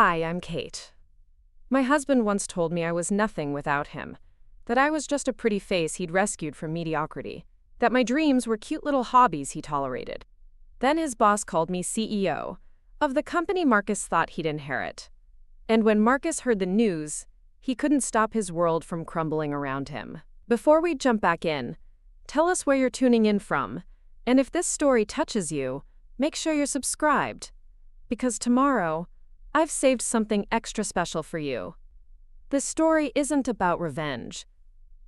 Hi, I'm Kate. My husband once told me I was nothing without him, that I was just a pretty face he'd rescued from mediocrity, that my dreams were cute little hobbies he tolerated. Then his boss called me CEO of the company Marcus thought he'd inherit. And when Marcus heard the news, he couldn't stop his world from crumbling around him. Before we jump back in, tell us where you're tuning in from, and if this story touches you, make sure you're subscribed, because tomorrow, I've saved something extra special for you. This story isn't about revenge.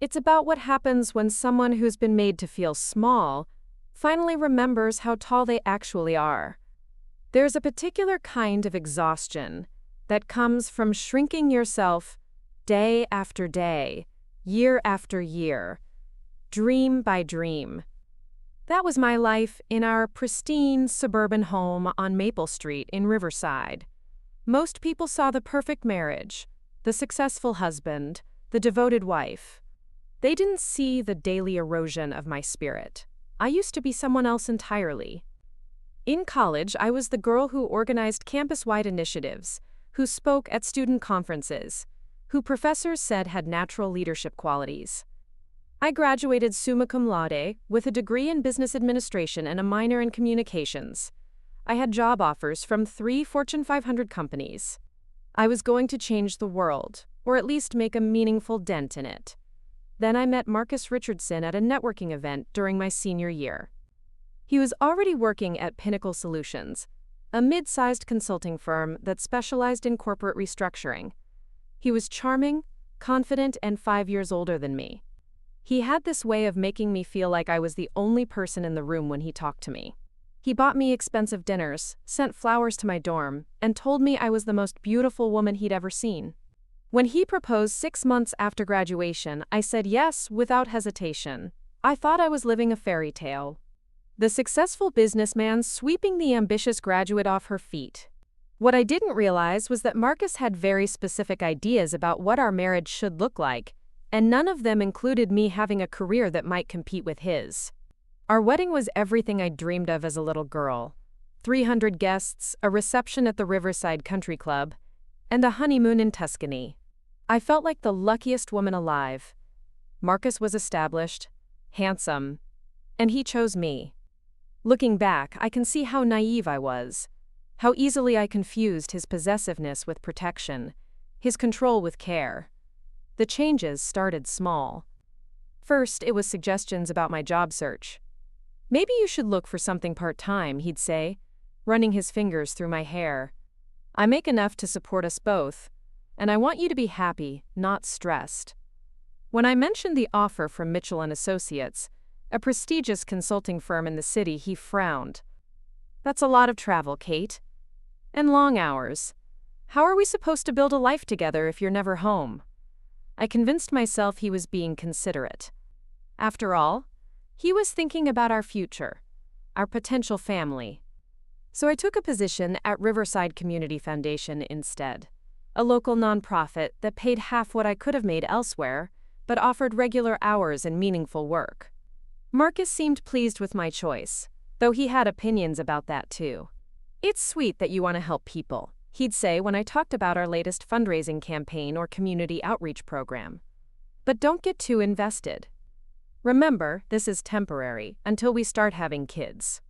It's about what happens when someone who's been made to feel small finally remembers how tall they actually are. There's a particular kind of exhaustion that comes from shrinking yourself day after day, year after year, dream by dream. That was my life in our pristine suburban home on Maple Street in Riverside. Most people saw the perfect marriage, the successful husband, the devoted wife. They didn't see the daily erosion of my spirit. I used to be someone else entirely. In college, I was the girl who organized campus-wide initiatives, who spoke at student conferences, who professors said had natural leadership qualities. I graduated summa cum laude with a degree in business administration and a minor in communications. I had job offers from 3 Fortune 500 companies. I was going to change the world, or at least make a meaningful dent in it. Then I met Marcus Richardson at a networking event during my senior year. He was already working at Pinnacle Solutions, a mid-sized consulting firm that specialized in corporate restructuring. He was charming, confident, and 5 years older than me. He had this way of making me feel like I was the only person in the room when he talked to me. He bought me expensive dinners, sent flowers to my dorm, and told me I was the most beautiful woman he'd ever seen. When he proposed 6 months after graduation, I said yes without hesitation. I thought I was living a fairy tale. The successful businessman sweeping the ambitious graduate off her feet. What I didn't realize was that Marcus had very specific ideas about what our marriage should look like, and none of them included me having a career that might compete with his. Our wedding was everything I dreamed of as a little girl. 300 guests, a reception at the Riverside Country Club, and a honeymoon in Tuscany. I felt like the luckiest woman alive. Marcus was established, handsome, and he chose me. Looking back, I can see how naive I was, how easily I confused his possessiveness with protection, his control with care. The changes started small. First, it was suggestions about my job search. Maybe you should look for something part-time, he'd say, running his fingers through my hair. I make enough to support us both, and I want you to be happy, not stressed. When I mentioned the offer from Mitchell & Associates, a prestigious consulting firm in the city, he frowned. That's a lot of travel, Kate. And long hours. How are we supposed to build a life together if you're never home? I convinced myself he was being considerate. After all, he was thinking about our future, our potential family. So I took a position at Riverside Community Foundation instead, a local nonprofit that paid half what I could have made elsewhere, but offered regular hours and meaningful work. Marcus seemed pleased with my choice, though he had opinions about that too. It's sweet that you want to help people, he'd say when I talked about our latest fundraising campaign or community outreach program. But don't get too invested. Remember, this is temporary, until we start having kids.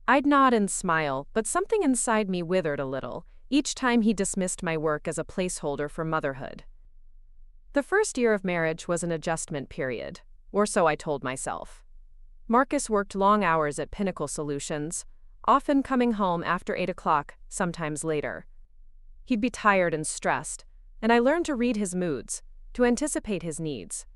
I'd nod and smile, but something inside me withered a little each time he dismissed my work as a placeholder for motherhood. The first year of marriage was an adjustment period, or so I told myself. Marcus worked long hours at Pinnacle Solutions, often coming home after 8 o'clock, sometimes later. He'd be tired and stressed, and I learned to read his moods, to anticipate his needs.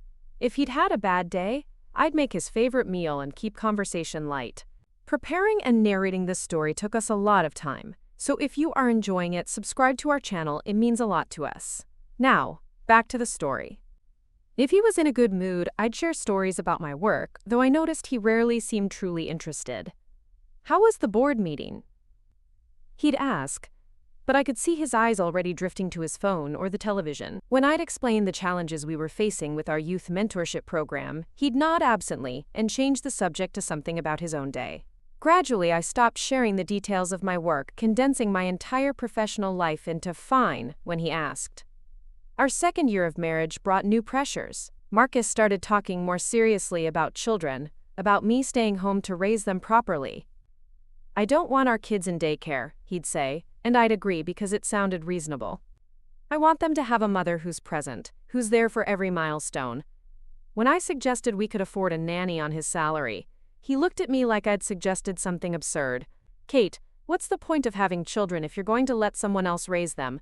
If he'd had a bad day, I'd make his favorite meal and keep conversation light. Preparing and narrating this story took us a lot of time, so if you are enjoying it, subscribe to our channel, it means a lot to us. Now, back to the story. If he was in a good mood, I'd share stories about my work, though I noticed he rarely seemed truly interested. How was the board meeting? He'd ask, but I could see his eyes already drifting to his phone or the television. When I'd explain the challenges we were facing with our youth mentorship program, he'd nod absently and change the subject to something about his own day. Gradually, I stopped sharing the details of my work, condensing my entire professional life into "fine" when he asked. Our second year of marriage brought new pressures. Marcus started talking more seriously about children, about me staying home to raise them properly. "I don't want our kids in daycare," he'd say, and I'd agree because it sounded reasonable. "I want them to have a mother who's present, who's there for every milestone." When I suggested we could afford a nanny on his salary, he looked at me like I'd suggested something absurd. "Kate, what's the point of having children if you're going to let someone else raise them?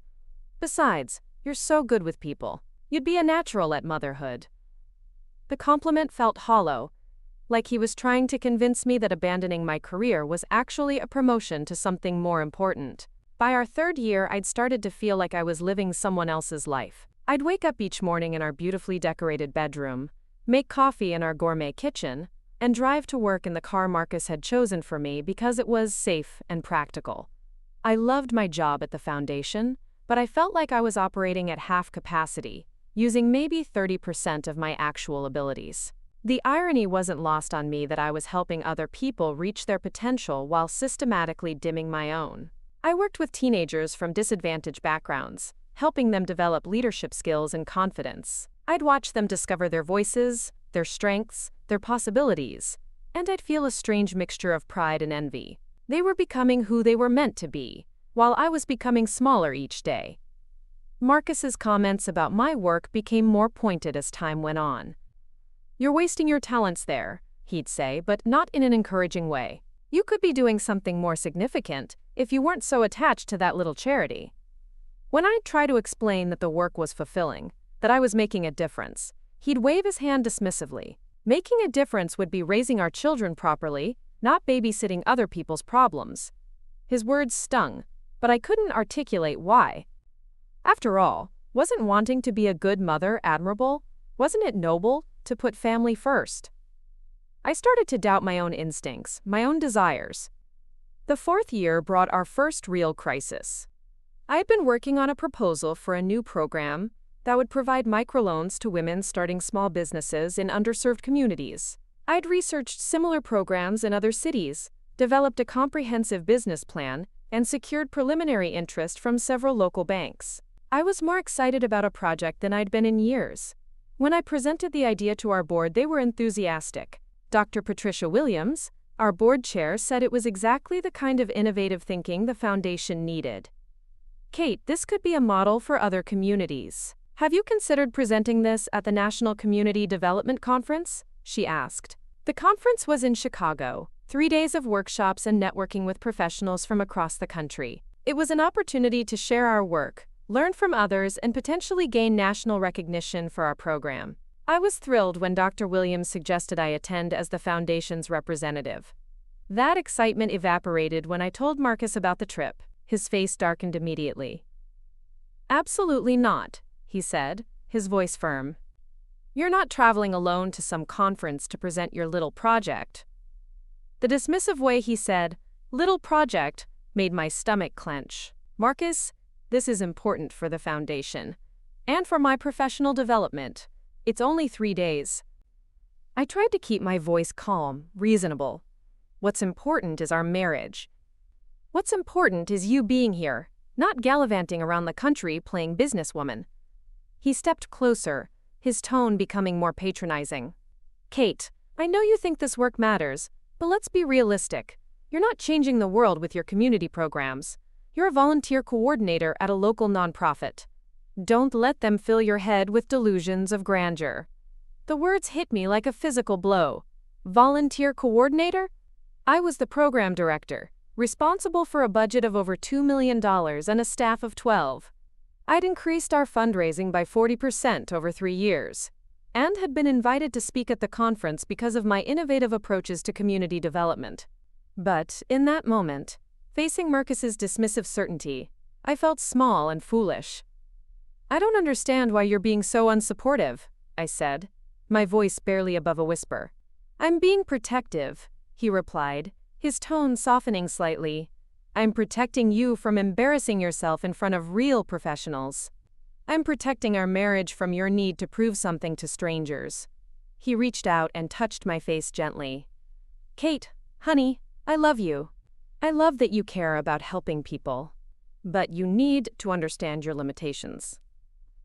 Besides, you're so good with people. You'd be a natural at motherhood." The compliment felt hollow, like he was trying to convince me that abandoning my career was actually a promotion to something more important. By our third year, I'd started to feel like I was living someone else's life. I'd wake up each morning in our beautifully decorated bedroom, make coffee in our gourmet kitchen, and drive to work in the car Marcus had chosen for me because it was safe and practical. I loved my job at the foundation, but I felt like I was operating at half capacity, using maybe 30% of my actual abilities. The irony wasn't lost on me that I was helping other people reach their potential while systematically dimming my own. I worked with teenagers from disadvantaged backgrounds, helping them develop leadership skills and confidence. I'd watch them discover their voices, their strengths, their possibilities, and I'd feel a strange mixture of pride and envy. They were becoming who they were meant to be, while I was becoming smaller each day. Marcus's comments about my work became more pointed as time went on. "You're wasting your talents there," he'd say, but not in an encouraging way. "You could be doing something more significant if you weren't so attached to that little charity." When I'd try to explain that the work was fulfilling, that I was making a difference, he'd wave his hand dismissively. Making a difference would be raising our children properly, not babysitting other people's problems. His words stung, but I couldn't articulate why. After all, wasn't wanting to be a good mother admirable? Wasn't it noble to put family first? I started to doubt my own instincts, my own desires. The fourth year brought our first real crisis. I had been working on a proposal for a new program that would provide microloans to women starting small businesses in underserved communities. I'd researched similar programs in other cities, developed a comprehensive business plan, and secured preliminary interest from several local banks. I was more excited about a project than I'd been in years. When I presented the idea to our board, they were enthusiastic. Dr. Patricia Williams, our board chair, said it was exactly the kind of innovative thinking the foundation needed. "Kate, this could be a model for other communities. Have you considered presenting this at the National Community Development Conference?" she asked. The conference was in Chicago, 3 days of workshops and networking with professionals from across the country. It was an opportunity to share our work, learn from others, and potentially gain national recognition for our program. I was thrilled when Dr. Williams suggested I attend as the foundation's representative. That excitement evaporated when I told Marcus about the trip. His face darkened immediately. "Absolutely not," he said, his voice firm. "You're not traveling alone to some conference to present your little project." The dismissive way he said, "little project," made my stomach clench. "Marcus, this is important for the foundation. And for my professional development. It's only 3 days." I tried to keep my voice calm, reasonable. "What's important is our marriage. What's important is you being here, not gallivanting around the country playing businesswoman." He stepped closer, his tone becoming more patronizing. "Kate, I know you think this work matters, but let's be realistic. You're not changing the world with your community programs. You're a volunteer coordinator at a local nonprofit. Don't let them fill your head with delusions of grandeur." The words hit me like a physical blow. Volunteer coordinator? I was the program director, responsible for a budget of over $2 million and a staff of 12. I'd increased our fundraising by 40% over 3 years, and had been invited to speak at the conference because of my innovative approaches to community development. But, in that moment, facing Marcus's dismissive certainty, I felt small and foolish. "I don't understand why you're being so unsupportive," I said, my voice barely above a whisper. "I'm being protective," he replied, his tone softening slightly. "I'm protecting you from embarrassing yourself in front of real professionals. I'm protecting our marriage from your need to prove something to strangers." He reached out and touched my face gently. "Kate, honey, I love you. I love that you care about helping people. But you need to understand your limitations.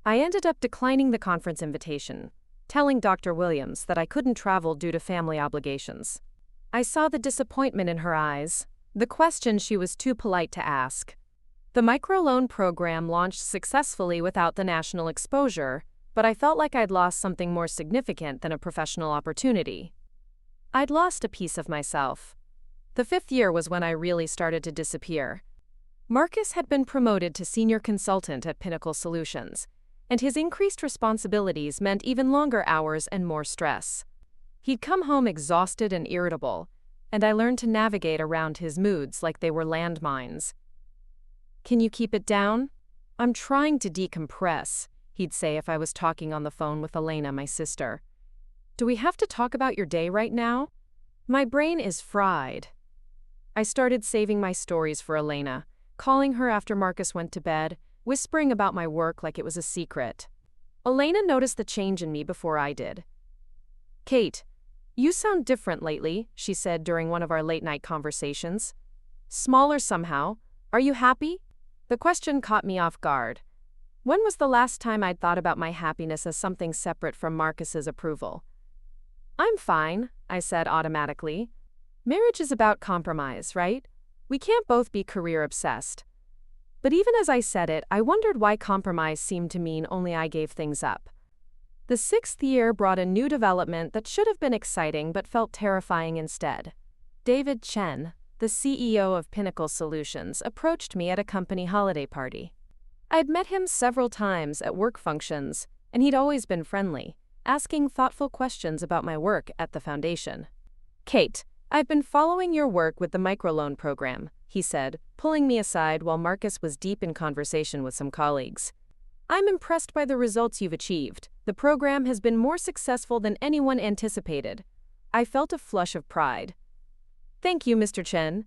I ended up declining the conference invitation, telling Dr. Williams that I couldn't travel due to family obligations. I saw the disappointment in her eyes, the question she was too polite to ask. The microloan program launched successfully without the national exposure, but I felt like I'd lost something more significant than a professional opportunity. I'd lost a piece of myself. The 5th year was when I really started to disappear. Marcus had been promoted to senior consultant at Pinnacle Solutions, and his increased responsibilities meant even longer hours and more stress. He'd come home exhausted and irritable, and I learned to navigate around his moods like they were landmines. "Can you keep it down? I'm trying to decompress," he'd say if I was talking on the phone with Elena, my sister. "Do we have to talk about your day right now? My brain is fried." I started saving my stories for Elena, calling her after Marcus went to bed, whispering about my work like it was a secret. Elena noticed the change in me before I did. "Kate, you sound different lately," she said during one of our late-night conversations. "Smaller somehow. Are you happy?" The question caught me off guard. When was the last time I'd thought about my happiness as something separate from Marcus's approval? "I'm fine," I said automatically. Marriage is about compromise, right? We can't both be career-obsessed. But even as I said it, I wondered why compromise seemed to mean only I gave things up. The 6th year brought a new development that should have been exciting but felt terrifying instead. David Chen, the CEO of Pinnacle Solutions, approached me at a company holiday party. I'd met him several times at work functions, and he'd always been friendly, asking thoughtful questions about my work at the foundation. "Kate, I've been following your work with the microloan program," he said, pulling me aside while Marcus was deep in conversation with some colleagues. "I'm impressed by the results you've achieved. The program has been more successful than anyone anticipated." I felt a flush of pride. "Thank you, Mr. Chen.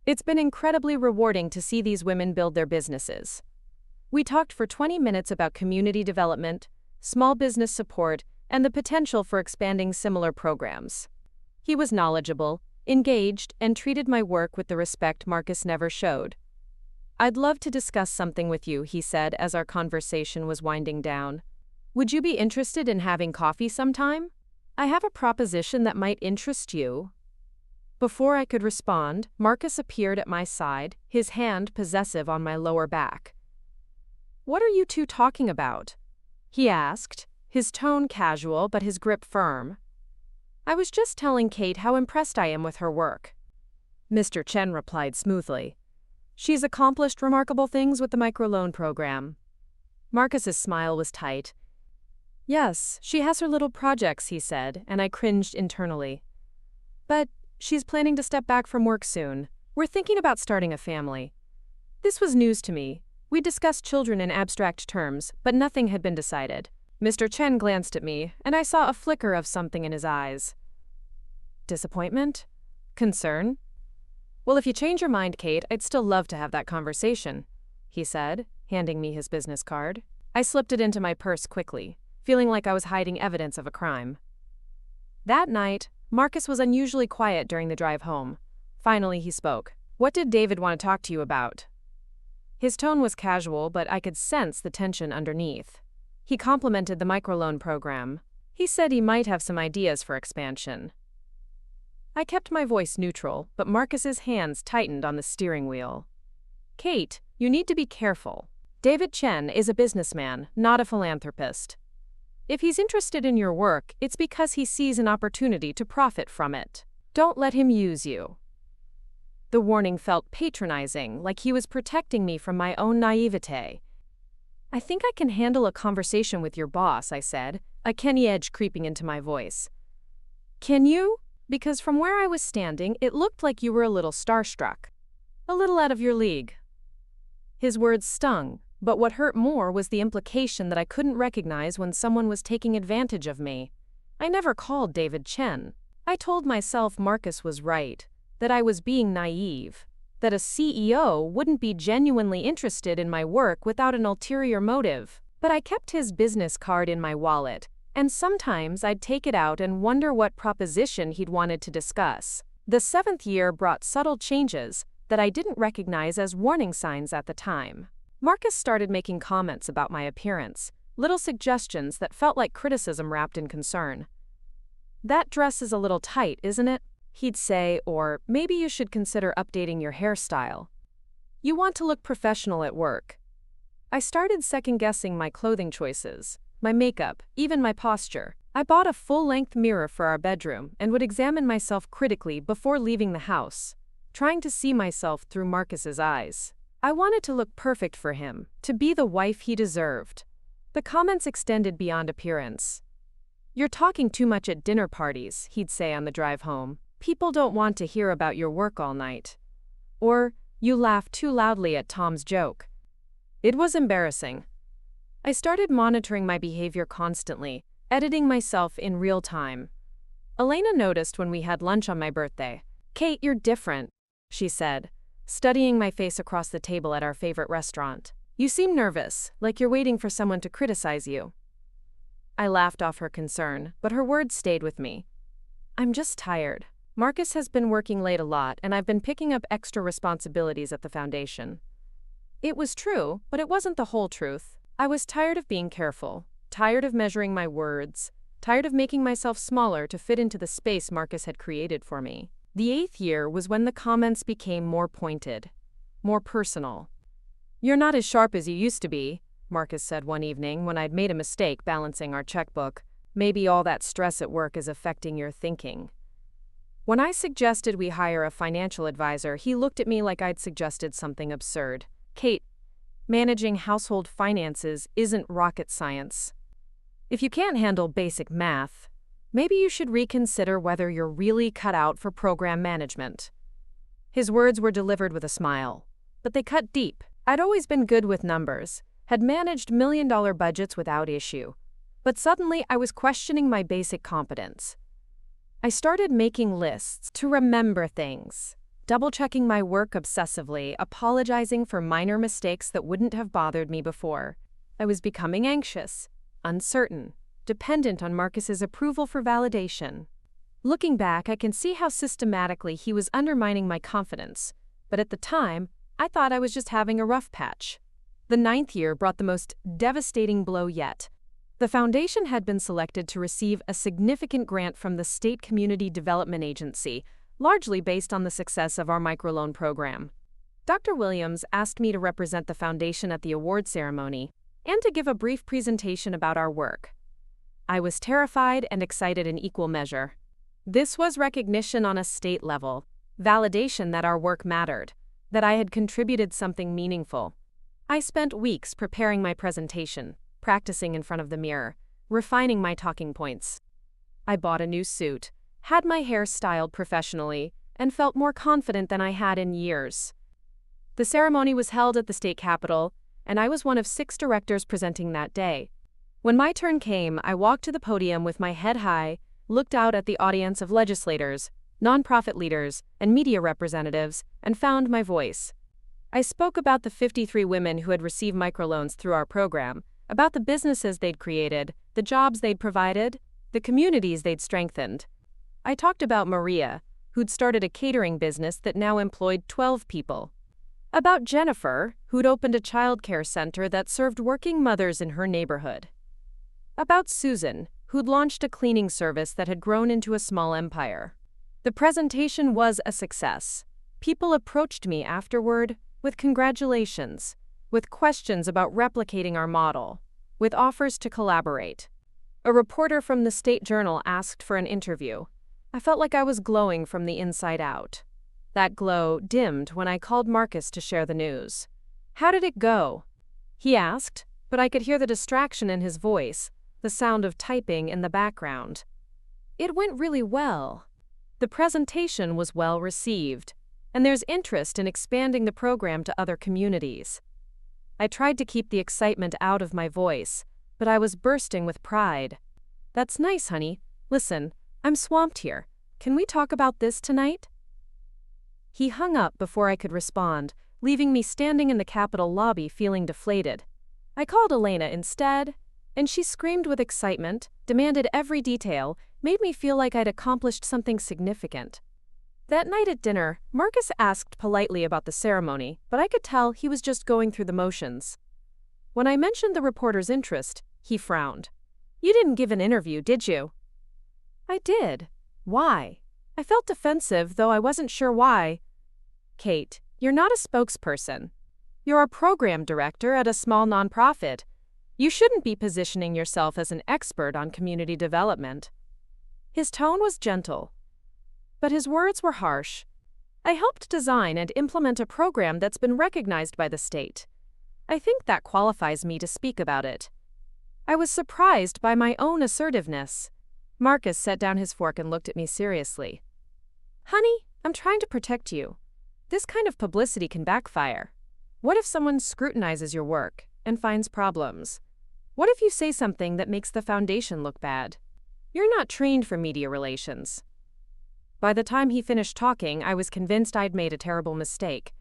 It's been incredibly rewarding to see these women build their businesses." We talked for 20 minutes about community development, small business support, and the potential for expanding similar programs. He was knowledgeable, engaged, and treated my work with the respect Marcus never showed. "I'd love to discuss something with you," he said as our conversation was winding down. "Would you be interested in having coffee sometime? I have a proposition that might interest you." Before I could respond, Marcus appeared at my side, his hand possessive on my lower back. "What are you two talking about?" he asked, his tone casual but his grip firm. "I was just telling Kate how impressed I am with her work." Mr. Chen replied smoothly. "She's accomplished remarkable things with the microloan program." Marcus's smile was tight. "Yes, she has her little projects," he said, and I cringed internally. "But she's planning to step back from work soon. We're thinking about starting a family." This was news to me. We discussed children in abstract terms, but nothing had been decided. Mr. Chen glanced at me, and I saw a flicker of something in his eyes. Disappointment? Concern? "Well, if you change your mind, Kate, I'd still love to have that conversation," he said, handing me his business card. I slipped it into my purse quickly, feeling like I was hiding evidence of a crime. That night, Marcus was unusually quiet during the drive home. Finally, he spoke. "What did David want to talk to you about?" His tone was casual, but I could sense the tension underneath. He complimented the microloan program. He said he might have some ideas for expansion. I kept my voice neutral, but Marcus's hands tightened on the steering wheel. "Kate, you need to be careful. David Chen is a businessman, not a philanthropist. If he's interested in your work, it's because he sees an opportunity to profit from it. Don't let him use you." The warning felt patronizing, like he was protecting me from my own naivete. "I think I can handle a conversation with your boss," I said, a Kenny edge creeping into my voice. "Can you? Because from where I was standing, it looked like you were a little starstruck. A little out of your league." His words stung, but what hurt more was the implication that I couldn't recognize when someone was taking advantage of me. I never called David Chen. I told myself Marcus was right, that I was being naive, that a CEO wouldn't be genuinely interested in my work without an ulterior motive. But I kept his business card in my wallet, and sometimes I'd take it out and wonder what proposition he'd wanted to discuss. The 7th year brought subtle changes that I didn't recognize as warning signs at the time. Marcus started making comments about my appearance, little suggestions that felt like criticism wrapped in concern. "That dress is a little tight, isn't it?" he'd say, or "Maybe you should consider updating your hairstyle. You want to look professional at work." I started second-guessing my clothing choices, my makeup, even my posture. I bought a full-length mirror for our bedroom and would examine myself critically before leaving the house, trying to see myself through Marcus's eyes. I wanted to look perfect for him, to be the wife he deserved. The comments extended beyond appearance. "You're talking too much at dinner parties," he'd say on the drive home. "People don't want to hear about your work all night." Or, "You laugh too loudly at Tom's joke." It was embarrassing. I started monitoring my behavior constantly, editing myself in real time. Elena noticed when we had lunch on my birthday. "Kate, you're different," she said, studying my face across the table at our favorite restaurant. "You seem nervous, like you're waiting for someone to criticize you." I laughed off her concern, but her words stayed with me. "I'm just tired. Marcus has been working late a lot, and I've been picking up extra responsibilities at the foundation." It was true, but it wasn't the whole truth. I was tired of being careful, tired of measuring my words, tired of making myself smaller to fit into the space Marcus had created for me. The 8th year was when the comments became more pointed, more personal. "You're not as sharp as you used to be," Marcus said one evening when I'd made a mistake balancing our checkbook. "Maybe all that stress at work is affecting your thinking." When I suggested we hire a financial advisor, he looked at me like I'd suggested something absurd. "Kate, managing household finances isn't rocket science. If you can't handle basic math, maybe you should reconsider whether you're really cut out for program management." His words were delivered with a smile, but they cut deep. I'd always been good with numbers, had managed million-dollar budgets without issue, but suddenly I was questioning my basic competence. I started making lists to remember things, double-checking my work obsessively, apologizing for minor mistakes that wouldn't have bothered me before. I was becoming anxious, uncertain, dependent on Marcus's approval for validation. Looking back, I can see how systematically he was undermining my confidence, but at the time, I thought I was just having a rough patch. The 9th year brought the most devastating blow yet. The foundation had been selected to receive a significant grant from the State Community Development Agency, largely based on the success of our microloan program. Dr. Williams asked me to represent the foundation at the award ceremony and to give a brief presentation about our work. I was terrified and excited in equal measure. This was recognition on a state level, validation that our work mattered, that I had contributed something meaningful. I spent weeks preparing my presentation, practicing in front of the mirror, refining my talking points. I bought a new suit, had my hair styled professionally, and felt more confident than I had in years. The ceremony was held at the state capitol, and I was one of 6 directors presenting that day. When my turn came, I walked to the podium with my head high, looked out at the audience of legislators, nonprofit leaders, and media representatives, and found my voice. I spoke about the 53 women who had received microloans through our program, about the businesses they'd created, the jobs they'd provided, the communities they'd strengthened. I talked about Maria, who'd started a catering business that now employed 12 people. About Jennifer, who'd opened a childcare center that served working mothers in her neighborhood. About Susan, who'd launched a cleaning service that had grown into a small empire. The presentation was a success. People approached me afterward with congratulations, with questions about replicating our model, with offers to collaborate. A reporter from the State Journal asked for an interview. I felt like I was glowing from the inside out. That glow dimmed when I called Marcus to share the news. "How did it go?" he asked, but I could hear the distraction in his voice, the sound of typing in the background. "It went really well." The presentation was well received, and there's interest in expanding the program to other communities. I tried to keep the excitement out of my voice, but I was bursting with pride. "That's nice, honey. Listen, I'm swamped here. Can we talk about this tonight?" He hung up before I could respond, leaving me standing in the Capitol lobby feeling deflated. I called Elena instead, and she screamed with excitement, demanded every detail, made me feel like I'd accomplished something significant. That night at dinner, Marcus asked politely about the ceremony, but I could tell he was just going through the motions. When I mentioned the reporter's interest, he frowned. "You didn't give an interview, did you?" "I did. Why?" I felt defensive, though I wasn't sure why. "Kate, you're not a spokesperson. You're a program director at a small nonprofit. You shouldn't be positioning yourself as an expert on community development." His tone was gentle, but his words were harsh. "I helped design and implement a program that's been recognized by the state. I think that qualifies me to speak about it." I was surprised by my own assertiveness. Marcus set down his fork and looked at me seriously. "Honey, I'm trying to protect you. This kind of publicity can backfire. What if someone scrutinizes your work and finds problems? What if you say something that makes the foundation look bad? You're not trained for media relations." By the time he finished talking, I was convinced I'd made a terrible mistake.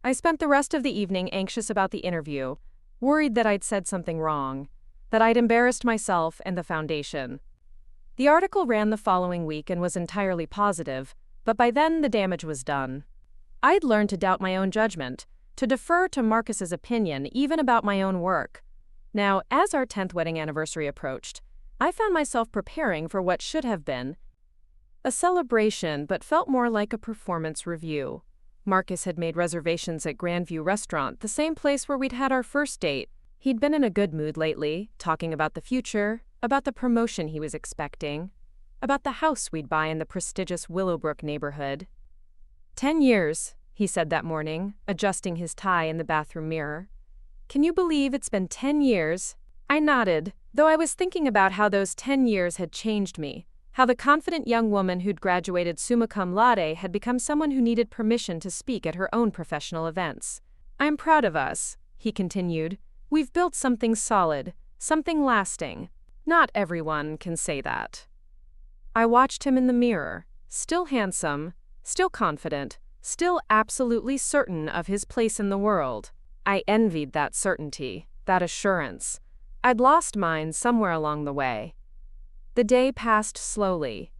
I spent the rest of the evening anxious about the interview, worried that I'd said something wrong, that I'd embarrassed myself and the foundation. The article ran the following week and was entirely positive, but by then the damage was done. I'd learned to doubt my own judgment, to defer to Marcus's opinion even about my own work. Now, as our 10th wedding anniversary approached, I found myself preparing for what should have been a celebration but felt more like a performance review. Marcus had made reservations at Grandview Restaurant, the same place where we'd had our first date. He'd been in a good mood lately, talking about the future, about the promotion he was expecting, about the house we'd buy in the prestigious Willowbrook neighborhood. 10 years, he said that morning, adjusting his tie in the bathroom mirror. "Can you believe it's been 10 years? I nodded, though I was thinking about how those 10 years had changed me, how the confident young woman who'd graduated summa cum laude had become someone who needed permission to speak at her own professional events. "I'm proud of us," he continued. "We've built something solid, something lasting. Not everyone can say that." I watched him in the mirror, still handsome, still confident, still absolutely certain of his place in the world. I envied that certainty, that assurance. I'd lost mine somewhere along the way. The day passed slowly.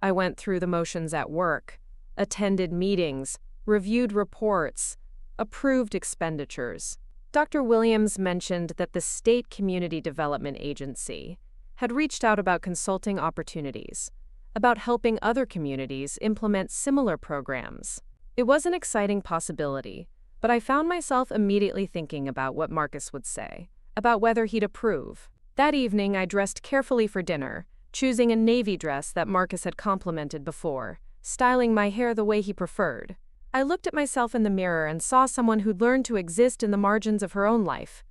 I went through the motions at work, attended meetings, reviewed reports, approved expenditures. Dr. Williams mentioned that the State Community Development Agency had reached out about consulting opportunities, about helping other communities implement similar programs. It was an exciting possibility, but I found myself immediately thinking about what Marcus would say, about whether he'd approve. That evening, I dressed carefully for dinner, choosing a navy dress that Marcus had complimented before, styling my hair the way he preferred. I looked at myself in the mirror and saw someone who'd learned to exist in the margins of her own life,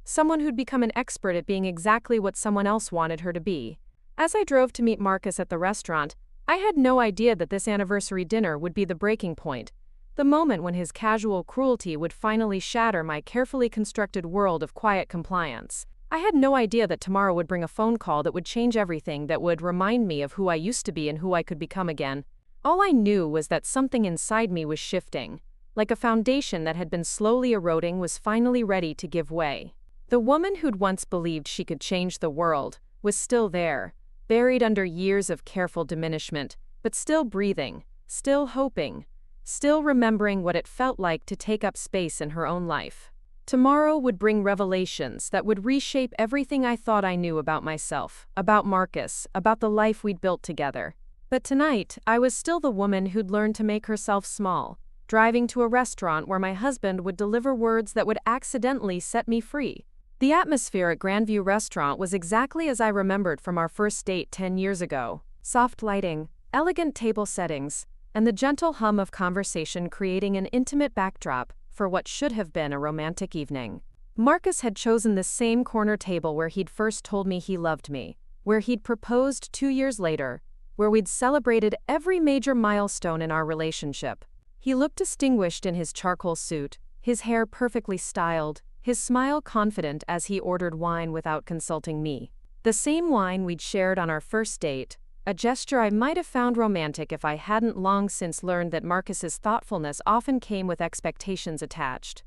someone who'd become an expert at being exactly what someone else wanted her to be. As I drove to meet Marcus at the restaurant, I had no idea that this anniversary dinner would be the breaking point, the moment when his casual cruelty would finally shatter my carefully constructed world of quiet compliance. I had no idea that tomorrow would bring a phone call that would change everything, that would remind me of who I used to be and who I could become again. All I knew was that something inside me was shifting, like a foundation that had been slowly eroding was finally ready to give way. The woman who'd once believed she could change the world was still there, buried under years of careful diminishment, but still breathing, still hoping, still remembering what it felt like to take up space in her own life. Tomorrow would bring revelations that would reshape everything I thought I knew about myself, about Marcus, about the life we'd built together. But tonight, I was still the woman who'd learned to make herself small, driving to a restaurant where my husband would deliver words that would accidentally set me free. The atmosphere at Grandview Restaurant was exactly as I remembered from our first date 10 years ago. Soft lighting, elegant table settings, and the gentle hum of conversation creating an intimate backdrop for what should have been a romantic evening. Marcus had chosen the same corner table where he'd first told me he loved me, where he'd proposed 2 years later, where we'd celebrated every major milestone in our relationship. He looked distinguished in his charcoal suit, his hair perfectly styled, his smile confident as he ordered wine without consulting me. The same wine we'd shared on our first date, a gesture I might have found romantic if I hadn't long since learned that Marcus's thoughtfulness often came with expectations attached.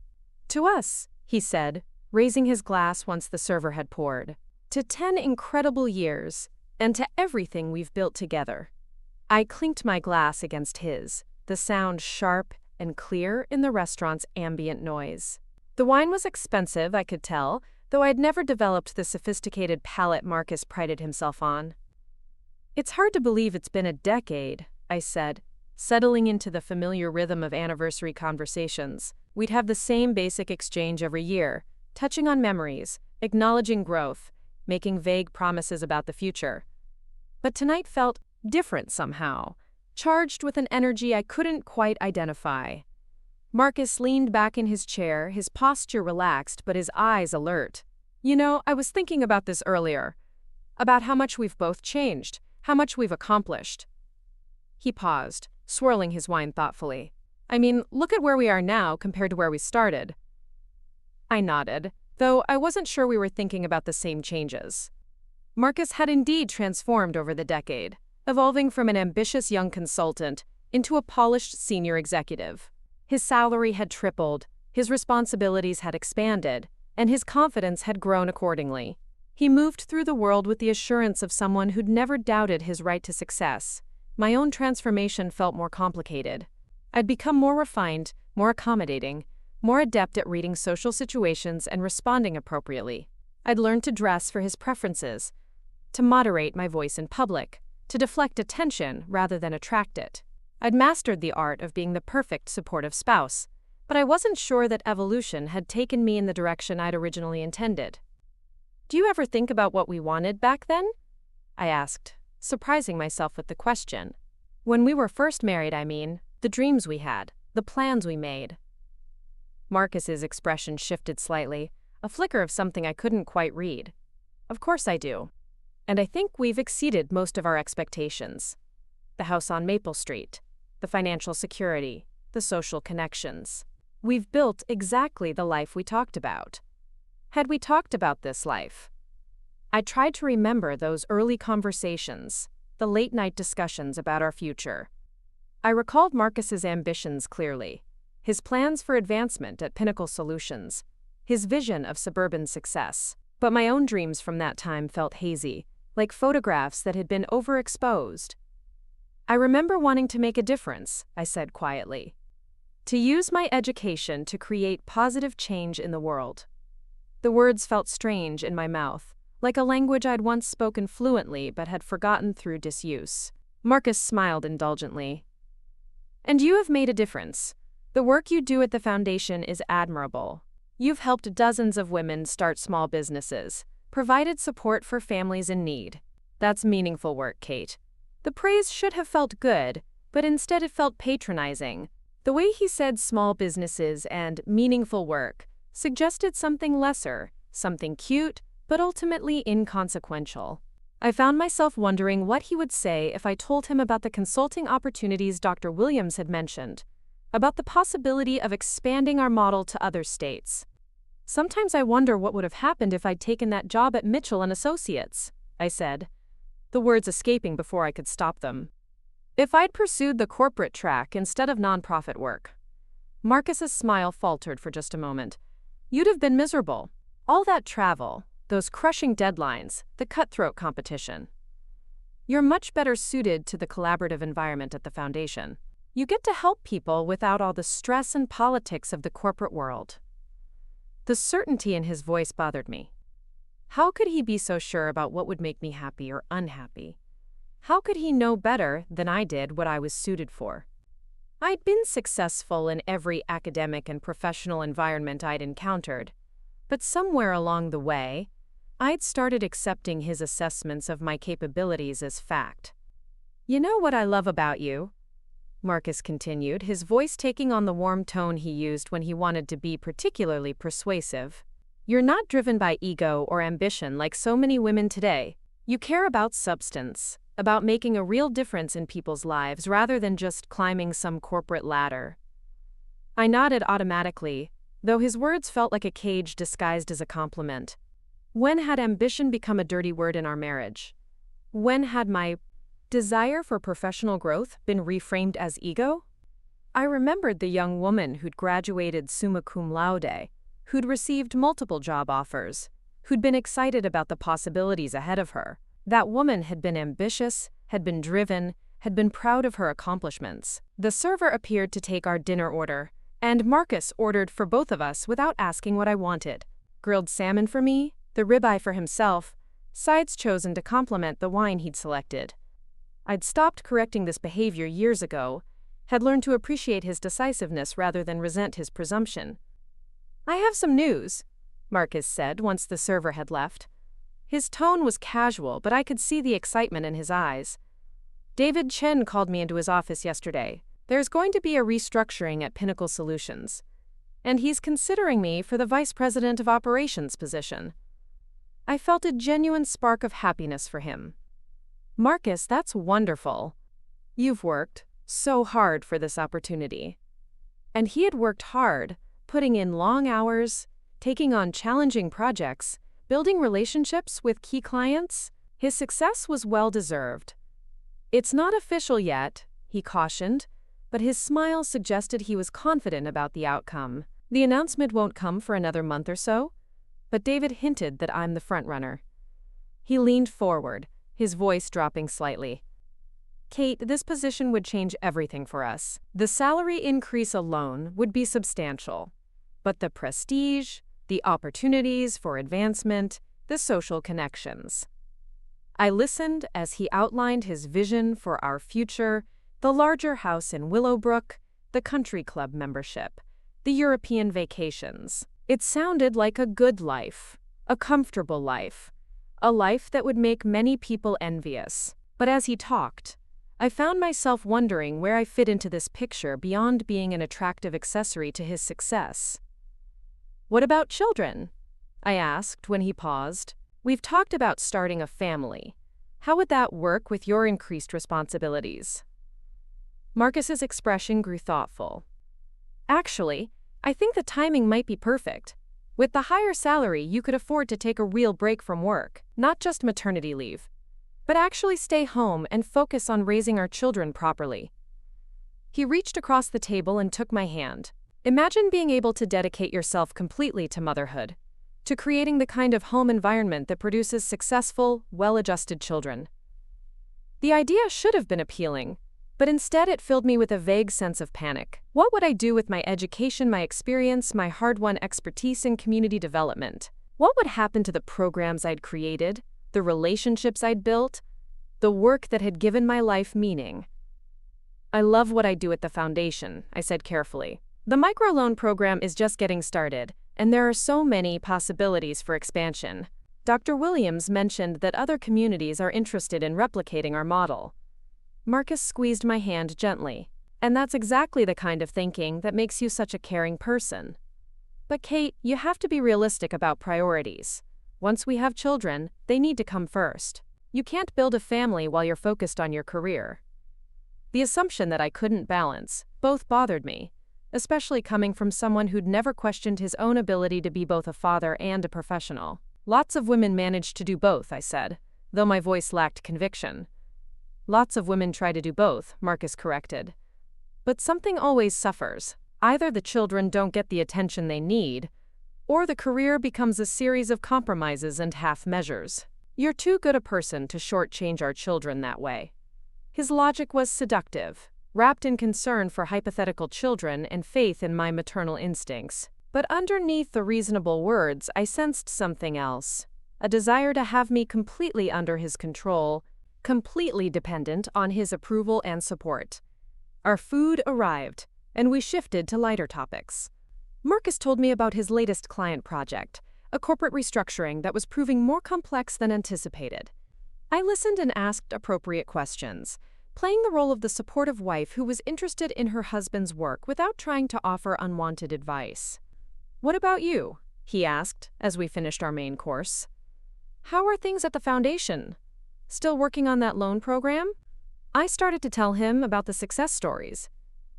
"To us," he said, raising his glass once the server had poured. "To 10 incredible years, and to everything we've built together." I clinked my glass against his, the sound sharp and clear in the restaurant's ambient noise. The wine was expensive, I could tell, though I'd never developed the sophisticated palate Marcus prided himself on. "It's hard to believe it's been a decade," I said, settling into the familiar rhythm of anniversary conversations. We'd have the same basic exchange every year, touching on memories, acknowledging growth, making vague promises about the future. But tonight felt different somehow, charged with an energy I couldn't quite identify. Marcus leaned back in his chair, his posture relaxed but his eyes alert. "You know, I was thinking about this earlier, about how much we've both changed, how much we've accomplished." He paused, swirling his wine thoughtfully. "I mean, look at where we are now compared to where we started." I nodded, though I wasn't sure we were thinking about the same changes. Marcus had indeed transformed over the decade, evolving from an ambitious young consultant into a polished senior executive. His salary had tripled, his responsibilities had expanded, and his confidence had grown accordingly. He moved through the world with the assurance of someone who'd never doubted his right to success. My own transformation felt more complicated. I'd become more refined, more accommodating, more adept at reading social situations and responding appropriately. I'd learned to dress for his preferences, to moderate my voice in public, to deflect attention rather than attract it. I'd mastered the art of being the perfect supportive spouse, but I wasn't sure that evolution had taken me in the direction I'd originally intended. "Do you ever think about what we wanted back then?" I asked, surprising myself with the question. "When we were first married, I mean, the dreams we had, the plans we made." Marcus's expression shifted slightly, a flicker of something I couldn't quite read. "Of course I do. And I think we've exceeded most of our expectations. The house on Maple Street, the financial security, the social connections. We've built exactly the life we talked about." Had we talked about this life? I tried to remember those early conversations, the late-night discussions about our future. I recalled Marcus's ambitions clearly, his plans for advancement at Pinnacle Solutions, his vision of suburban success. But my own dreams from that time felt hazy, like photographs that had been overexposed. "I remember wanting to make a difference," I said quietly. "To use my education to create positive change in the world." The words felt strange in my mouth, like a language I'd once spoken fluently but had forgotten through disuse. Marcus smiled indulgently. "And you have made a difference. The work you do at the foundation is admirable. You've helped dozens of women start small businesses, provided support for families in need. That's meaningful work, Kate." The praise should have felt good, but instead it felt patronizing. The way he said small businesses and meaningful work suggested something lesser, something cute, but ultimately inconsequential. I found myself wondering what he would say if I told him about the consulting opportunities Dr. Williams had mentioned, about the possibility of expanding our model to other states. "Sometimes I wonder what would have happened if I'd taken that job at Mitchell & Associates," I said, the words escaping before I could stop them. "If I'd pursued the corporate track instead of nonprofit work." Marcus's smile faltered for just a moment. "You'd have been miserable. All that travel, those crushing deadlines, the cutthroat competition. You're much better suited to the collaborative environment at the foundation. You get to help people without all the stress and politics of the corporate world." The certainty in his voice bothered me. How could he be so sure about what would make me happy or unhappy? How could he know better than I did what I was suited for? I'd been successful in every academic and professional environment I'd encountered, but somewhere along the way, I'd started accepting his assessments of my capabilities as fact. "You know what I love about you?" Marcus continued, his voice taking on the warm tone he used when he wanted to be particularly persuasive. "You're not driven by ego or ambition like so many women today. You care about substance, about making a real difference in people's lives rather than just climbing some corporate ladder." I nodded automatically, though his words felt like a cage disguised as a compliment. When had ambition become a dirty word in our marriage? When had my desire for professional growth been reframed as ego? I remembered the young woman who'd graduated summa cum laude, who'd received multiple job offers, who'd been excited about the possibilities ahead of her. That woman had been ambitious, had been driven, had been proud of her accomplishments. The server appeared to take our dinner order, and Marcus ordered for both of us without asking what I wanted. Grilled salmon for me, the ribeye for himself, sides chosen to complement the wine he'd selected. I'd stopped correcting this behavior years ago, had learned to appreciate his decisiveness rather than resent his presumption. "I have some news," Marcus said once the server had left. His tone was casual, but I could see the excitement in his eyes. "David Chen called me into his office yesterday. There's going to be a restructuring at Pinnacle Solutions, and he's considering me for the Vice President of Operations position." I felt a genuine spark of happiness for him. "Marcus, that's wonderful. You've worked so hard for this opportunity." And he had worked hard, putting in long hours, taking on challenging projects, building relationships with key clients. His success was well-deserved. "It's not official yet," he cautioned, but his smile suggested he was confident about the outcome. "The announcement won't come for another month or so, but David hinted that I'm the frontrunner." He leaned forward, his voice dropping slightly. "Kate, this position would change everything for us. The salary increase alone would be substantial, but the prestige, the opportunities for advancement, the social connections." I listened as he outlined his vision for our future: the larger house in Willowbrook, the country club membership, the European vacations. It sounded like a good life, a comfortable life, a life that would make many people envious. But as he talked, I found myself wondering where I fit into this picture beyond being an attractive accessory to his success. "What about children?" I asked when he paused. "We've talked about starting a family. How would that work with your increased responsibilities?" Marcus's expression grew thoughtful. "Actually, I think the timing might be perfect. With the higher salary, you could afford to take a real break from work, not just maternity leave, but actually stay home and focus on raising our children properly." He reached across the table and took my hand. "Imagine being able to dedicate yourself completely to motherhood, to creating the kind of home environment that produces successful, well-adjusted children." The idea should have been appealing, but instead it filled me with a vague sense of panic. What would I do with my education, my experience, my hard-won expertise in community development? What would happen to the programs I'd created, the relationships I'd built, the work that had given my life meaning? "I love what I do at the foundation," I said carefully. "The microloan program is just getting started, and there are so many possibilities for expansion. Dr. Williams mentioned that other communities are interested in replicating our model." Marcus squeezed my hand gently. "And that's exactly the kind of thinking that makes you such a caring person. But Kate, you have to be realistic about priorities. Once we have children, they need to come first. You can't build a family while you're focused on your career." The assumption that I couldn't balance both bothered me, especially coming from someone who'd never questioned his own ability to be both a father and a professional. "Lots of women manage to do both," I said, though my voice lacked conviction. "Lots of women try to do both," Marcus corrected. "But something always suffers. Either the children don't get the attention they need, or the career becomes a series of compromises and half measures. You're too good a person to shortchange our children that way." His logic was seductive, wrapped in concern for hypothetical children and faith in my maternal instincts. But underneath the reasonable words, I sensed something else: a desire to have me completely under his control, completely dependent on his approval and support. Our food arrived, and we shifted to lighter topics. Marcus told me about his latest client project, a corporate restructuring that was proving more complex than anticipated. I listened and asked appropriate questions, playing the role of the supportive wife who was interested in her husband's work without trying to offer unwanted advice. "What about you?" he asked as we finished our main course. "How are things at the foundation? Still working on that loan program?" I started to tell him about the success stories,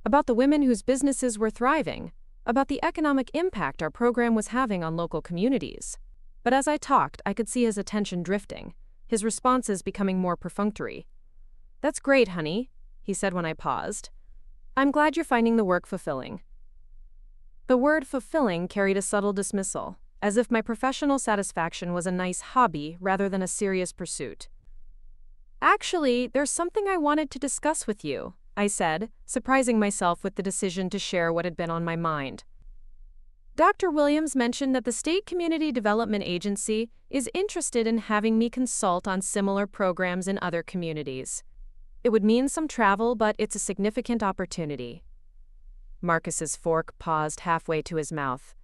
about the women whose businesses were thriving, about the economic impact our program was having on local communities. But as I talked, I could see his attention drifting, his responses becoming more perfunctory. "That's great, honey," he said when I paused. "I'm glad you're finding the work fulfilling." The word fulfilling carried a subtle dismissal, as if my professional satisfaction was a nice hobby rather than a serious pursuit. Actually, there's something I wanted to discuss with you, I said, surprising myself with the decision to share what had been on my mind. Dr. Williams mentioned that the State Community Development Agency is interested in having me consult on similar programs in other communities. It would mean some travel, but it's a significant opportunity. Marcus's fork paused halfway to his mouth.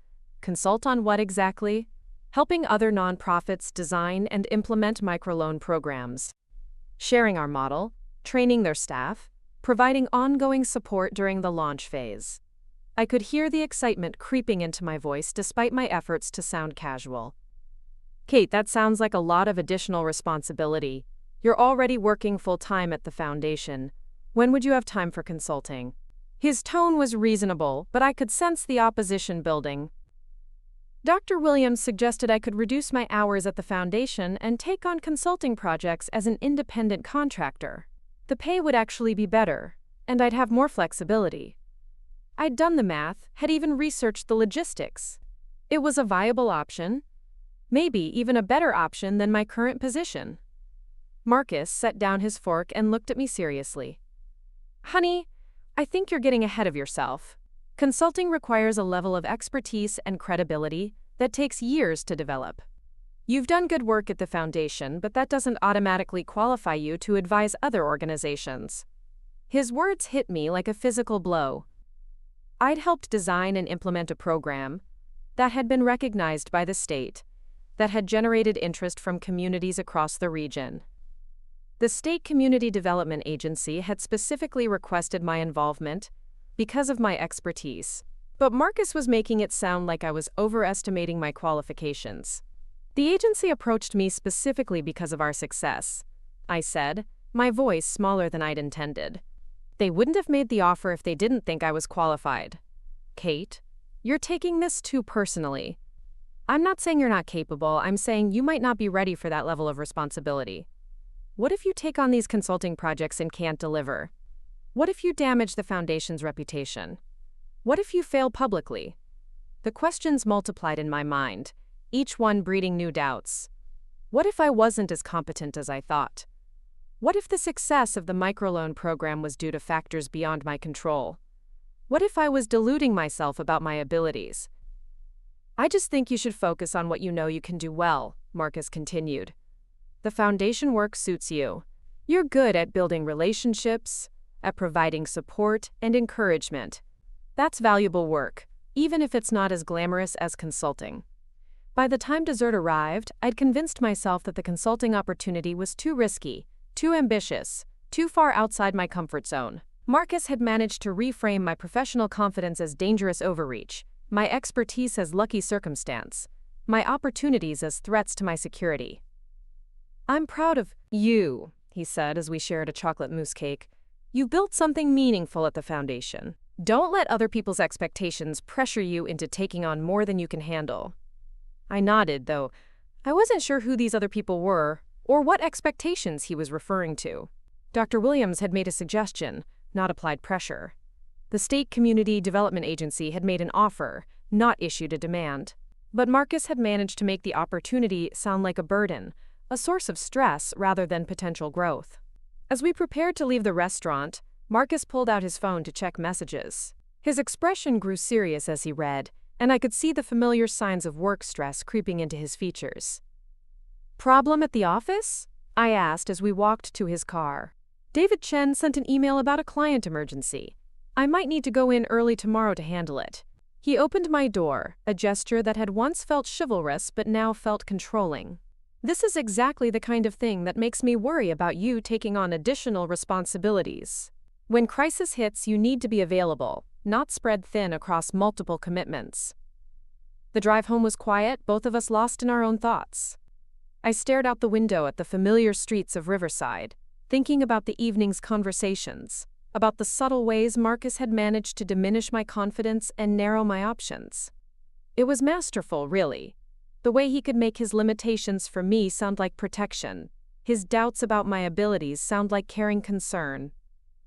Consult on what exactly? Helping other nonprofits design and implement microloan programs. Sharing our model, training their staff, providing ongoing support during the launch phase. I could hear the excitement creeping into my voice despite my efforts to sound casual. Kate, that sounds like a lot of additional responsibility. You're already working full-time at the foundation. When would you have time for consulting? His tone was reasonable, but I could sense the opposition building. Dr. Williams suggested I could reduce my hours at the foundation and take on consulting projects as an independent contractor. The pay would actually be better, and I'd have more flexibility. I'd done the math, had even researched the logistics. It was a viable option, maybe even a better option than my current position. Marcus set down his fork and looked at me seriously. Honey, I think you're getting ahead of yourself. Consulting requires a level of expertise and credibility that takes years to develop. You've done good work at the foundation, but that doesn't automatically qualify you to advise other organizations. His words hit me like a physical blow. I'd helped design and implement a program that had been recognized by the state, that had generated interest from communities across the region. The State Community Development Agency had specifically requested my involvement because of my expertise, but Marcus was making it sound like I was overestimating my qualifications. The agency approached me specifically because of our success, I said, my voice smaller than I'd intended. They wouldn't have made the offer if they didn't think I was qualified. Kate, you're taking this too personally. I'm not saying you're not capable, I'm saying you might not be ready for that level of responsibility. What if you take on these consulting projects and can't deliver? What if you damage the foundation's reputation? What if you fail publicly? The questions multiplied in my mind, each one breeding new doubts. What if I wasn't as competent as I thought? What if the success of the microloan program was due to factors beyond my control? What if I was deluding myself about my abilities? I just think you should focus on what you know you can do well, Marcus continued. The foundation work suits you. You're good at building relationships, at providing support and encouragement. That's valuable work, even if it's not as glamorous as consulting. By the time dessert arrived, I'd convinced myself that the consulting opportunity was too risky, too ambitious, too far outside my comfort zone. Marcus had managed to reframe my professional confidence as dangerous overreach, my expertise as lucky circumstance, my opportunities as threats to my security. I'm proud of you, he said as we shared a chocolate mousse cake. You built something meaningful at the foundation. Don't let other people's expectations pressure you into taking on more than you can handle. I nodded, though I wasn't sure who these other people were or what expectations he was referring to. Dr. Williams had made a suggestion, not applied pressure. The State Community Development Agency had made an offer, not issued a demand. But Marcus had managed to make the opportunity sound like a burden, a source of stress rather than potential growth. As we prepared to leave the restaurant, Marcus pulled out his phone to check messages. His expression grew serious as he read, and I could see the familiar signs of work stress creeping into his features. Problem at the office? I asked as we walked to his car. David Chen sent an email about a client emergency. I might need to go in early tomorrow to handle it. He opened my door, a gesture that had once felt chivalrous but now felt controlling. This is exactly the kind of thing that makes me worry about you taking on additional responsibilities. When crisis hits, you need to be available, not spread thin across multiple commitments. The drive home was quiet, both of us lost in our own thoughts. I stared out the window at the familiar streets of Riverside, thinking about the evening's conversations, about the subtle ways Marcus had managed to diminish my confidence and narrow my options. It was masterful, really. The way he could make his limitations for me sound like protection, his doubts about my abilities sound like caring concern.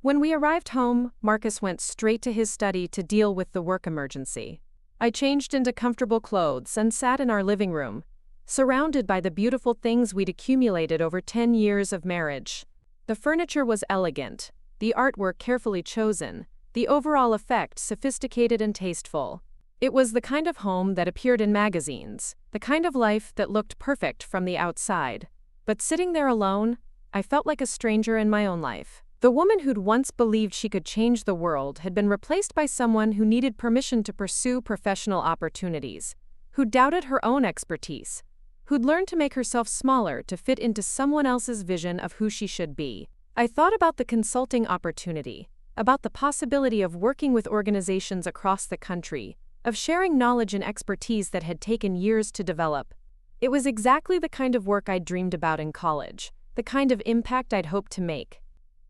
When we arrived home, Marcus went straight to his study to deal with the work emergency. I changed into comfortable clothes and sat in our living room, surrounded by the beautiful things we'd accumulated over 10 years of marriage. The furniture was elegant, the artwork carefully chosen, the overall effect sophisticated and tasteful. It was the kind of home that appeared in magazines, the kind of life that looked perfect from the outside. But sitting there alone, I felt like a stranger in my own life. The woman who'd once believed she could change the world had been replaced by someone who needed permission to pursue professional opportunities, who doubted her own expertise, who'd learned to make herself smaller to fit into someone else's vision of who she should be. I thought about the consulting opportunity, about the possibility of working with organizations across the country, of sharing knowledge and expertise that had taken years to develop. It was exactly the kind of work I'd dreamed about in college, the kind of impact I'd hoped to make.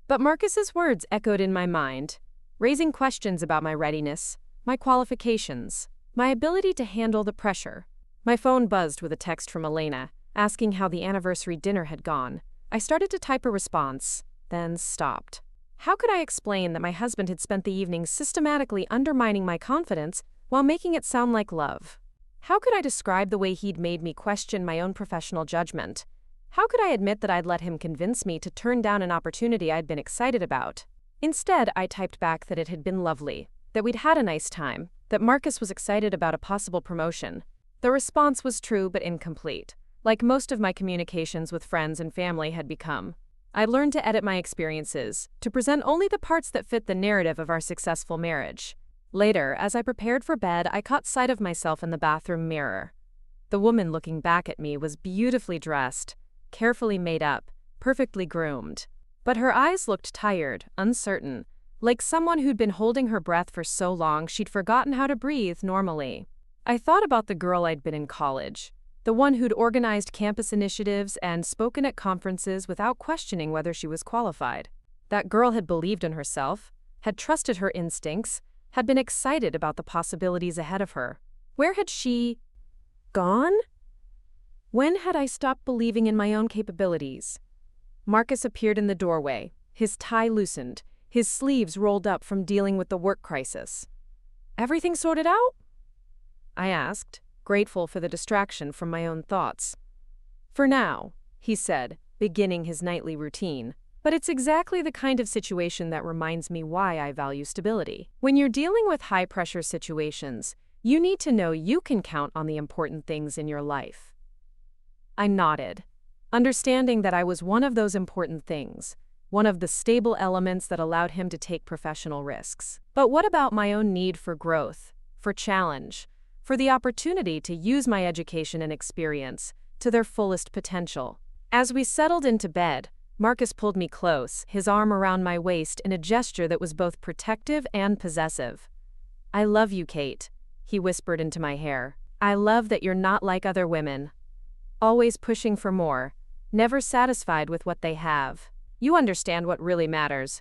But Marcus's words echoed in my mind, raising questions about my readiness, my qualifications, my ability to handle the pressure. My phone buzzed with a text from Elena, asking how the anniversary dinner had gone. I started to type a response, then stopped. How could I explain that my husband had spent the evening systematically undermining my confidence while making it sound like love? How could I describe the way he'd made me question my own professional judgment? How could I admit that I'd let him convince me to turn down an opportunity I'd been excited about? Instead, I typed back that it had been lovely, that we'd had a nice time, that Marcus was excited about a possible promotion. The response was true but incomplete, like most of my communications with friends and family had become. I learned to edit my experiences, to present only the parts that fit the narrative of our successful marriage. Later, as I prepared for bed, I caught sight of myself in the bathroom mirror. The woman looking back at me was beautifully dressed, carefully made up, perfectly groomed. But her eyes looked tired, uncertain, like someone who'd been holding her breath for so long she'd forgotten how to breathe normally. I thought about the girl I'd been in college, the one who'd organized campus initiatives and spoken at conferences without questioning whether she was qualified. That girl had believed in herself, had trusted her instincts, had been excited about the possibilities ahead of her. Where had she gone? When had I stopped believing in my own capabilities? Marcus appeared in the doorway, his tie loosened, his sleeves rolled up from dealing with the work crisis. "Everything sorted out?" I asked, grateful for the distraction from my own thoughts. "For now," he said, beginning his nightly routine. But it's exactly the kind of situation that reminds me why I value stability. When you're dealing with high-pressure situations, you need to know you can count on the important things in your life. I nodded, understanding that I was one of those important things, one of the stable elements that allowed him to take professional risks. But what about my own need for growth, for challenge, for the opportunity to use my education and experience to their fullest potential? As we settled into bed, Marcus pulled me close, his arm around my waist in a gesture that was both protective and possessive. "I love you, Kate," he whispered into my hair. "I love that you're not like other women. Always pushing for more, never satisfied with what they have. You understand what really matters."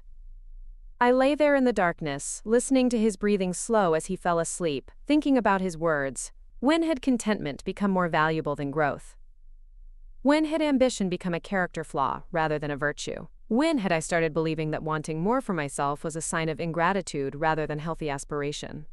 I lay there in the darkness, listening to his breathing slow as he fell asleep, thinking about his words. When had contentment become more valuable than growth? When had ambition become a character flaw rather than a virtue? When had I started believing that wanting more for myself was a sign of ingratitude rather than healthy aspiration?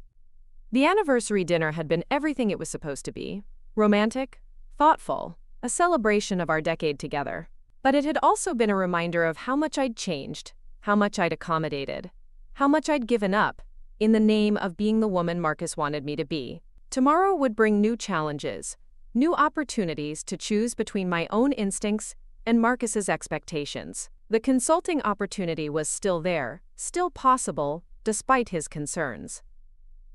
The anniversary dinner had been everything it was supposed to be: romantic, thoughtful, a celebration of our decade together. But it had also been a reminder of how much I'd changed, how much I'd accommodated, how much I'd given up, in the name of being the woman Marcus wanted me to be. Tomorrow would bring new challenges, new opportunities to choose between my own instincts and Marcus's expectations. The consulting opportunity was still there, still possible, despite his concerns.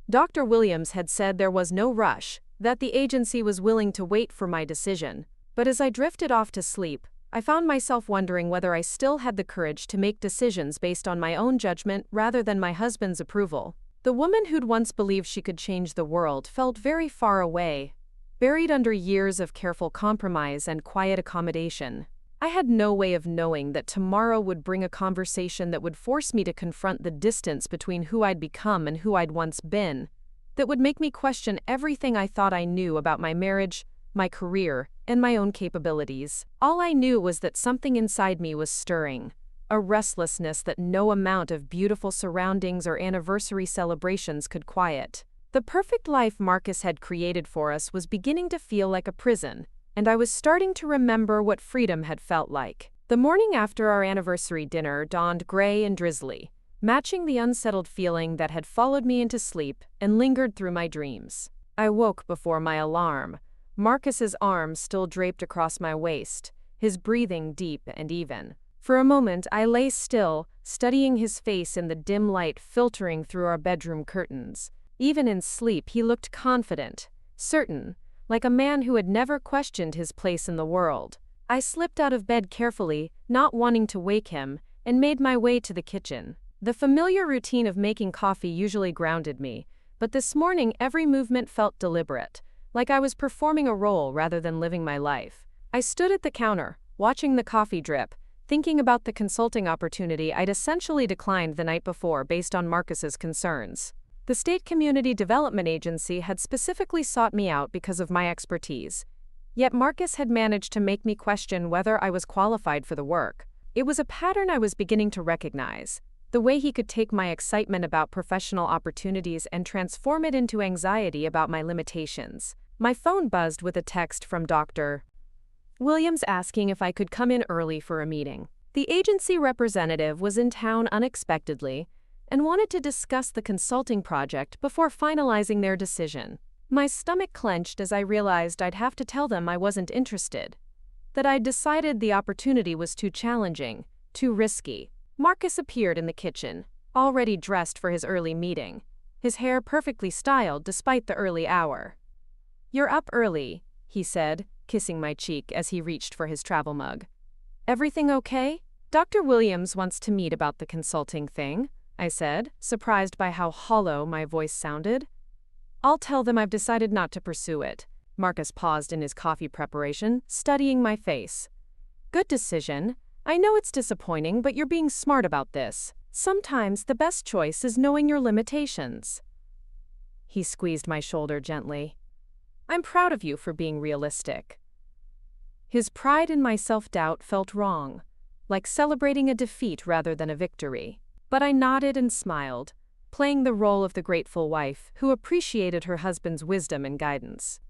Dr. Williams had said there was no rush, that the agency was willing to wait for my decision. But as I drifted off to sleep, I found myself wondering whether I still had the courage to make decisions based on my own judgment rather than my husband's approval. The woman who'd once believed she could change the world felt very far away, buried under years of careful compromise and quiet accommodation. I had no way of knowing that tomorrow would bring a conversation that would force me to confront the distance between who I'd become and who I'd once been, that would make me question everything I thought I knew about my marriage, my career, and my own capabilities. All I knew was that something inside me was stirring, a restlessness that no amount of beautiful surroundings or anniversary celebrations could quiet. The perfect life Marcus had created for us was beginning to feel like a prison, and I was starting to remember what freedom had felt like. The morning after our anniversary dinner dawned gray and drizzly, matching the unsettled feeling that had followed me into sleep and lingered through my dreams. I woke before my alarm, Marcus's arms still draped across my waist, his breathing deep and even. For a moment, I lay still, studying his face in the dim light filtering through our bedroom curtains. Even in sleep, he looked confident, certain, like a man who had never questioned his place in the world. I slipped out of bed carefully, not wanting to wake him, and made my way to the kitchen. The familiar routine of making coffee usually grounded me, but this morning every movement felt deliberate, like I was performing a role rather than living my life. I stood at the counter, watching the coffee drip, thinking about the consulting opportunity I'd essentially declined the night before based on Marcus's concerns. The State Community Development Agency had specifically sought me out because of my expertise. Yet Marcus had managed to make me question whether I was qualified for the work. It was a pattern I was beginning to recognize, the way he could take my excitement about professional opportunities and transform it into anxiety about my limitations. My phone buzzed with a text from Dr. Williams asking if I could come in early for a meeting. The agency representative was in town unexpectedly and wanted to discuss the consulting project before finalizing their decision. My stomach clenched as I realized I'd have to tell them I wasn't interested, that I'd decided the opportunity was too challenging, too risky. Marcus appeared in the kitchen, already dressed for his early meeting, his hair perfectly styled despite the early hour. "You're up early," he said, kissing my cheek as he reached for his travel mug. "Everything okay?" "Dr. Williams wants to meet about the consulting thing," I said, surprised by how hollow my voice sounded. "I'll tell them I've decided not to pursue it." Marcus paused in his coffee preparation, studying my face. "Good decision. I know it's disappointing, but you're being smart about this. Sometimes the best choice is knowing your limitations." He squeezed my shoulder gently. "I'm proud of you for being realistic." His pride in my self-doubt felt wrong, like celebrating a defeat rather than a victory. But I nodded and smiled, playing the role of the grateful wife who appreciated her husband's wisdom and guidance.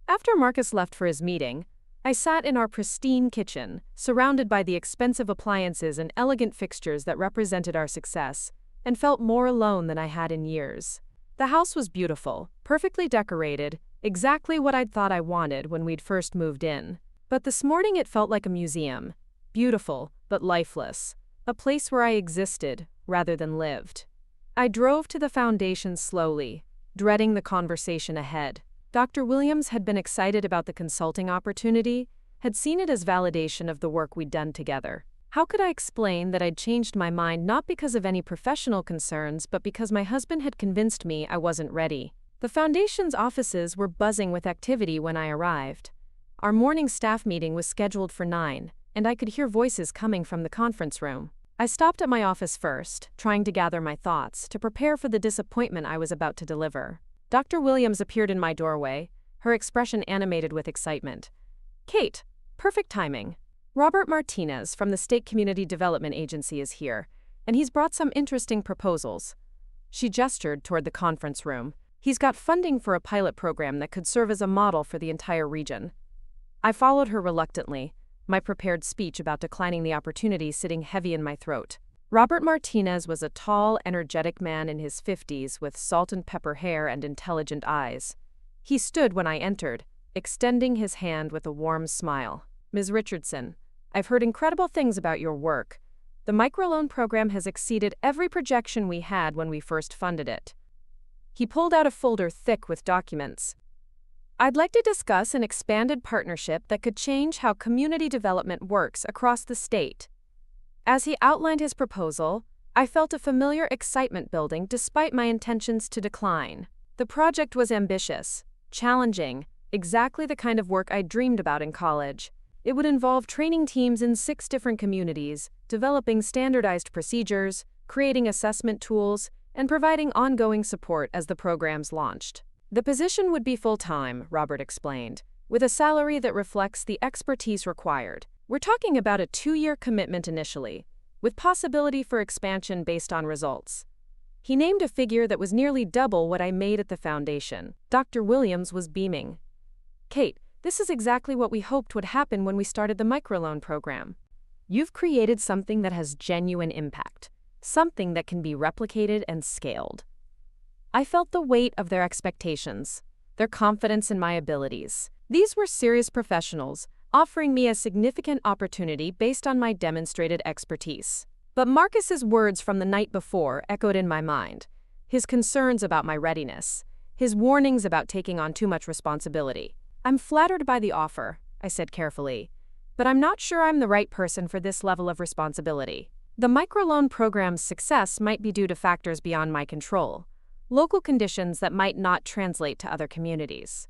After Marcus left for his meeting, I sat in our pristine kitchen, surrounded by the expensive appliances and elegant fixtures that represented our success, and felt more alone than I had in years. The house was beautiful, perfectly decorated, exactly what I'd thought I wanted when we'd first moved in. But this morning it felt like a museum, beautiful but lifeless, a place where I existed rather than lived. I drove to the foundation slowly, dreading the conversation ahead. Dr. Williams had been excited about the consulting opportunity, had seen it as validation of the work we'd done together. How could I explain that I'd changed my mind not because of any professional concerns but because my husband had convinced me I wasn't ready? The foundation's offices were buzzing with activity when I arrived. Our morning staff meeting was scheduled for 9, and I could hear voices coming from the conference room. I stopped at my office first, trying to gather my thoughts, to prepare for the disappointment I was about to deliver. Dr. Williams appeared in my doorway, her expression animated with excitement. "Kate, perfect timing. Robert Martinez from the State Community Development Agency is here, and he's brought some interesting proposals." She gestured toward the conference room. "He's got funding for a pilot program that could serve as a model for the entire region." I followed her reluctantly, my prepared speech about declining the opportunity sitting heavy in my throat. Robert Martinez was a tall, energetic man in his 50s with salt and pepper hair and intelligent eyes. He stood when I entered, extending his hand with a warm smile. "Ms. Richardson, I've heard incredible things about your work. The microloan program has exceeded every projection we had when we first funded it." He pulled out a folder thick with documents. "I'd like to discuss an expanded partnership that could change how community development works across the state." As he outlined his proposal, I felt a familiar excitement building despite my intentions to decline. The project was ambitious, challenging, exactly the kind of work I'd dreamed about in college. It would involve training teams in 6 different communities, developing standardized procedures, creating assessment tools, and providing ongoing support as the programs launched. The position would be full-time, Robert explained, with a salary that reflects the expertise required. We're talking about a 2-year commitment initially, with possibility for expansion based on results. He named a figure that was nearly double what I made at the foundation. Dr. Williams was beaming. "Kate, this is exactly what we hoped would happen when we started the microloan program. You've created something that has genuine impact, something that can be replicated and scaled. I felt the weight of their expectations, their confidence in my abilities. These were serious professionals, offering me a significant opportunity based on my demonstrated expertise. But Marcus's words from the night before echoed in my mind. His concerns about my readiness, his warnings about taking on too much responsibility. I'm flattered by the offer, I said carefully, but I'm not sure I'm the right person for this level of responsibility. The microloan program's success might be due to factors beyond my control, local conditions that might not translate to other communities.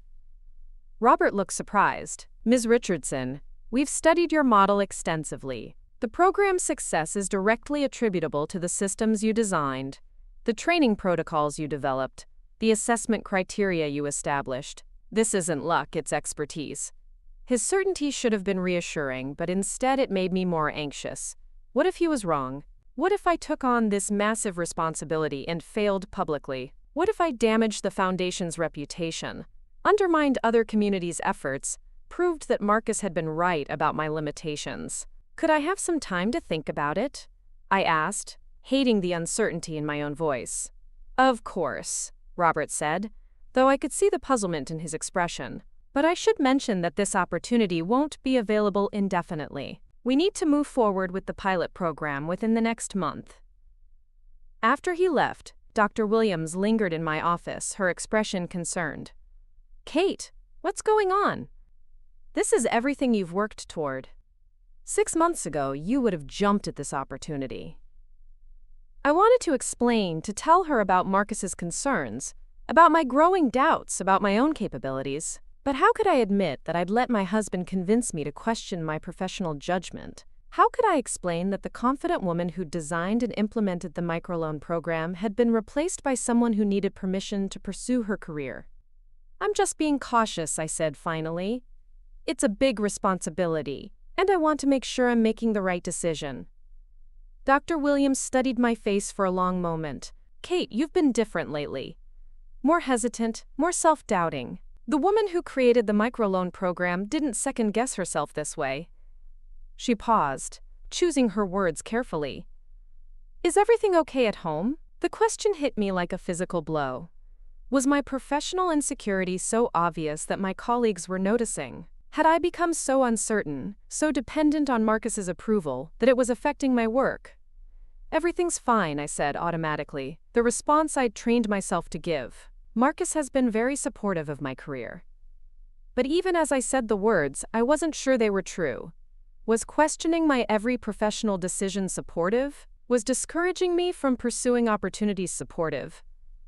Robert looked surprised. Ms. Richardson, we've studied your model extensively. The program's success is directly attributable to the systems you designed, the training protocols you developed, the assessment criteria you established. This isn't luck, it's expertise. His certainty should have been reassuring, but instead it made me more anxious. What if he was wrong? What if I took on this massive responsibility and failed publicly? What if I damaged the foundation's reputation, undermined other communities' efforts, proved that Marcus had been right about my limitations? Could I have some time to think about it? I asked, hating the uncertainty in my own voice. Of course, Robert said, though I could see the puzzlement in his expression. But I should mention that this opportunity won't be available indefinitely. We need to move forward with the pilot program within the next month. After he left, Dr. Williams lingered in my office, her expression concerned. Kate, what's going on? This is everything you've worked toward. 6 months ago, you would have jumped at this opportunity. I wanted to explain, to tell her about Marcus's concerns, about my growing doubts about my own capabilities. But how could I admit that I'd let my husband convince me to question my professional judgment? How could I explain that the confident woman who designed and implemented the microloan program had been replaced by someone who needed permission to pursue her career? I'm just being cautious, I said finally. It's a big responsibility, and I want to make sure I'm making the right decision. Dr. Williams studied my face for a long moment. Kate, you've been different lately. More hesitant, more self-doubting. The woman who created the microloan program didn't second-guess herself this way. She paused, choosing her words carefully. Is everything okay at home? The question hit me like a physical blow. Was my professional insecurity so obvious that my colleagues were noticing? Had I become so uncertain, so dependent on Marcus's approval, that it was affecting my work? Everything's fine, I said automatically, the response I'd trained myself to give. Marcus has been very supportive of my career. But even as I said the words, I wasn't sure they were true. Was questioning my every professional decision supportive? Was discouraging me from pursuing opportunities supportive?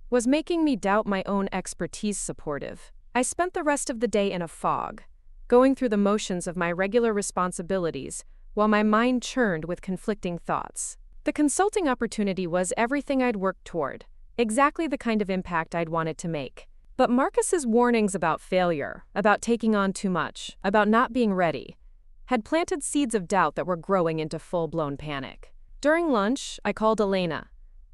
Was making me doubt my own expertise supportive? I spent the rest of the day in a fog, going through the motions of my regular responsibilities while my mind churned with conflicting thoughts. The consulting opportunity was everything I'd worked toward. Exactly the kind of impact I'd wanted to make. But Marcus's warnings about failure, about taking on too much, about not being ready, had planted seeds of doubt that were growing into full-blown panic. During lunch, I called Elena,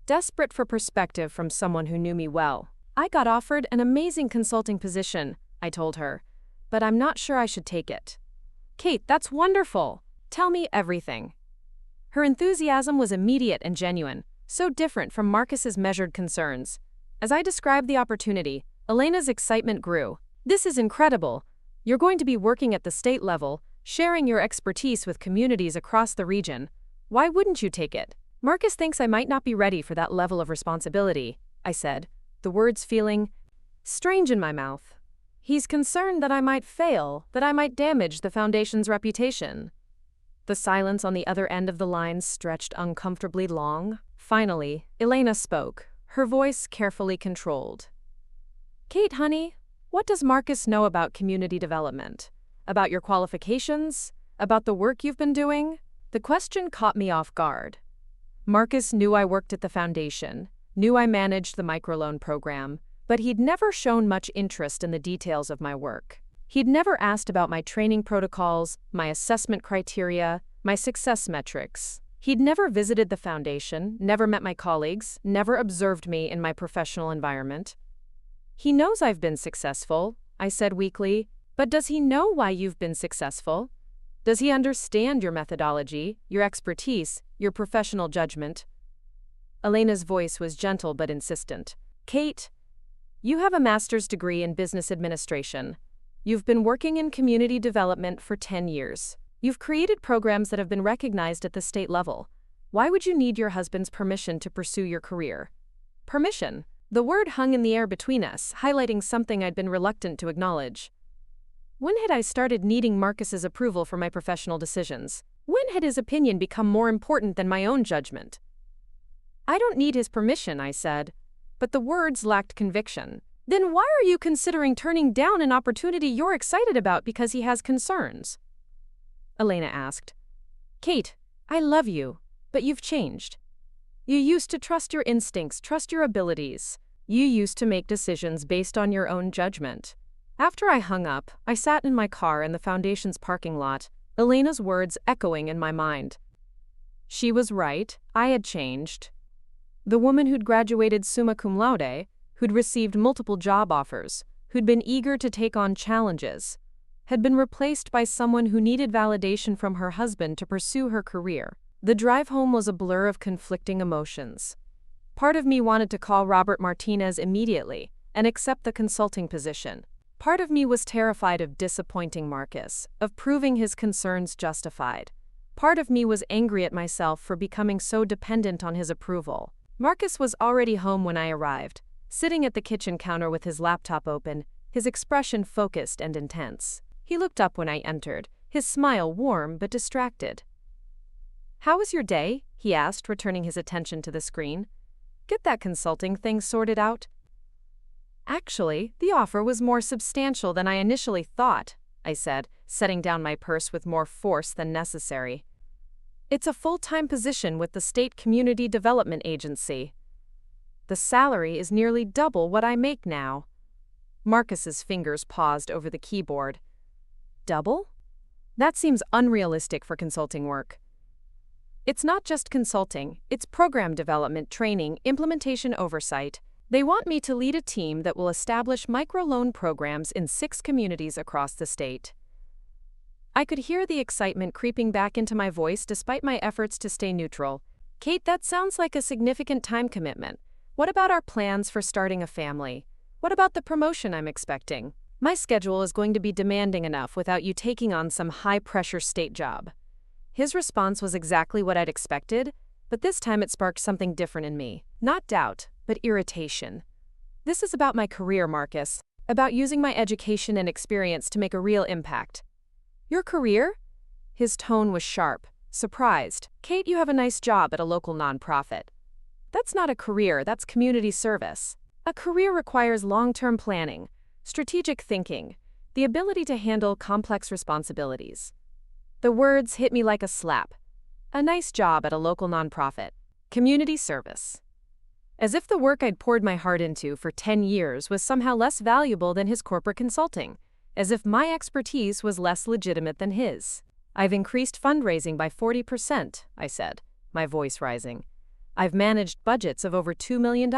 desperate for perspective from someone who knew me well. I got offered an amazing consulting position, I told her, but I'm not sure I should take it. Kate, that's wonderful. Tell me everything. Her enthusiasm was immediate and genuine, so different from Marcus's measured concerns. As I described the opportunity, Elena's excitement grew. This is incredible. You're going to be working at the state level, sharing your expertise with communities across the region. Why wouldn't you take it? Marcus thinks I might not be ready for that level of responsibility, I said, the words feeling strange in my mouth. He's concerned that I might fail, that I might damage the foundation's reputation. The silence on the other end of the line stretched uncomfortably long. Finally, Elena spoke, her voice carefully controlled. Kate, honey, what does Marcus know about community development? About your qualifications? About the work you've been doing? The question caught me off guard. Marcus knew I worked at the foundation, knew I managed the microloan program, but he'd never shown much interest in the details of my work. He'd never asked about my training protocols, my assessment criteria, my success metrics. He'd never visited the foundation, never met my colleagues, never observed me in my professional environment. He knows I've been successful, I said weakly, but does he know why you've been successful? Does he understand your methodology, your expertise, your professional judgment? Elena's voice was gentle but insistent. Kate, you have a master's degree in business administration. You've been working in community development for 10 years. You've created programs that have been recognized at the state level. Why would you need your husband's permission to pursue your career? Permission. The word hung in the air between us, highlighting something I'd been reluctant to acknowledge. When had I started needing Marcus's approval for my professional decisions? When had his opinion become more important than my own judgment? I don't need his permission, I said, but the words lacked conviction. Then why are you considering turning down an opportunity you're excited about because he has concerns? Elena asked. Kate, I love you, but you've changed. You used to trust your instincts, trust your abilities. You used to make decisions based on your own judgment. After I hung up, I sat in my car in the Foundation's parking lot, Elena's words echoing in my mind. She was right, I had changed. The woman who'd graduated summa cum laude, who'd received multiple job offers, who'd been eager to take on challenges, had been replaced by someone who needed validation from her husband to pursue her career. The drive home was a blur of conflicting emotions. Part of me wanted to call Robert Martinez immediately and accept the consulting position. Part of me was terrified of disappointing Marcus, of proving his concerns justified. Part of me was angry at myself for becoming so dependent on his approval. Marcus was already home when I arrived, sitting at the kitchen counter with his laptop open, his expression focused and intense. He looked up when I entered, his smile warm but distracted. How was your day? He asked, returning his attention to the screen. Get that consulting thing sorted out? Actually, the offer was more substantial than I initially thought, I said, setting down my purse with more force than necessary. It's a full-time position with the State Community Development Agency. The salary is nearly double what I make now. Marcus's fingers paused over the keyboard. Double? That seems unrealistic for consulting work. It's not just consulting, it's program development, training, implementation oversight. They want me to lead a team that will establish microloan programs in 6 communities across the state. I could hear the excitement creeping back into my voice despite my efforts to stay neutral. Kate, that sounds like a significant time commitment. What about our plans for starting a family? What about the promotion I'm expecting? My schedule is going to be demanding enough without you taking on some high-pressure state job. His response was exactly what I'd expected, but this time it sparked something different in me. Not doubt, but irritation. This is about my career, Marcus, about using my education and experience to make a real impact. Your career? His tone was sharp, surprised. Kate, you have a nice job at a local nonprofit. That's not a career, that's community service. A career requires long-term planning, strategic thinking, the ability to handle complex responsibilities. The words hit me like a slap. A nice job at a local nonprofit. Community service. As if the work I'd poured my heart into for 10 years was somehow less valuable than his corporate consulting. As if my expertise was less legitimate than his. I've increased fundraising by 40%, I said, my voice rising. I've managed budgets of over $2 million.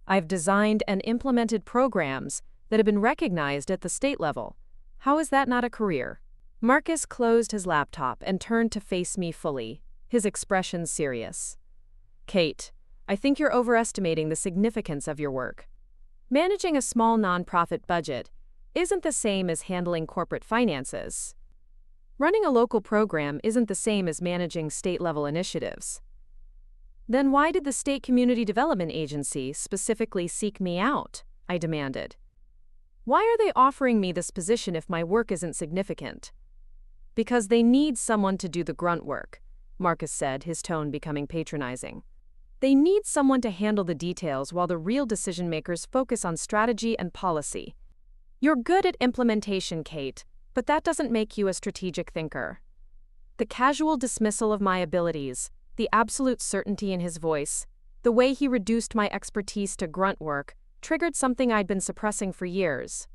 I've designed and implemented programs that have been recognized at the state level. How is that not a career? Marcus closed his laptop and turned to face me fully, his expression serious. Kate, I think you're overestimating the significance of your work. Managing a small nonprofit budget isn't the same as handling corporate finances. Running a local program isn't the same as managing state-level initiatives. Then why did the State Community Development Agency specifically seek me out? I demanded. Why are they offering me this position if my work isn't significant? Because they need someone to do the grunt work, Marcus said, his tone becoming patronizing. They need someone to handle the details while the real decision-makers focus on strategy and policy. You're good at implementation, Kate, but that doesn't make you a strategic thinker. The casual dismissal of my abilities, the absolute certainty in his voice, the way he reduced my expertise to grunt work, triggered something I'd been suppressing for years.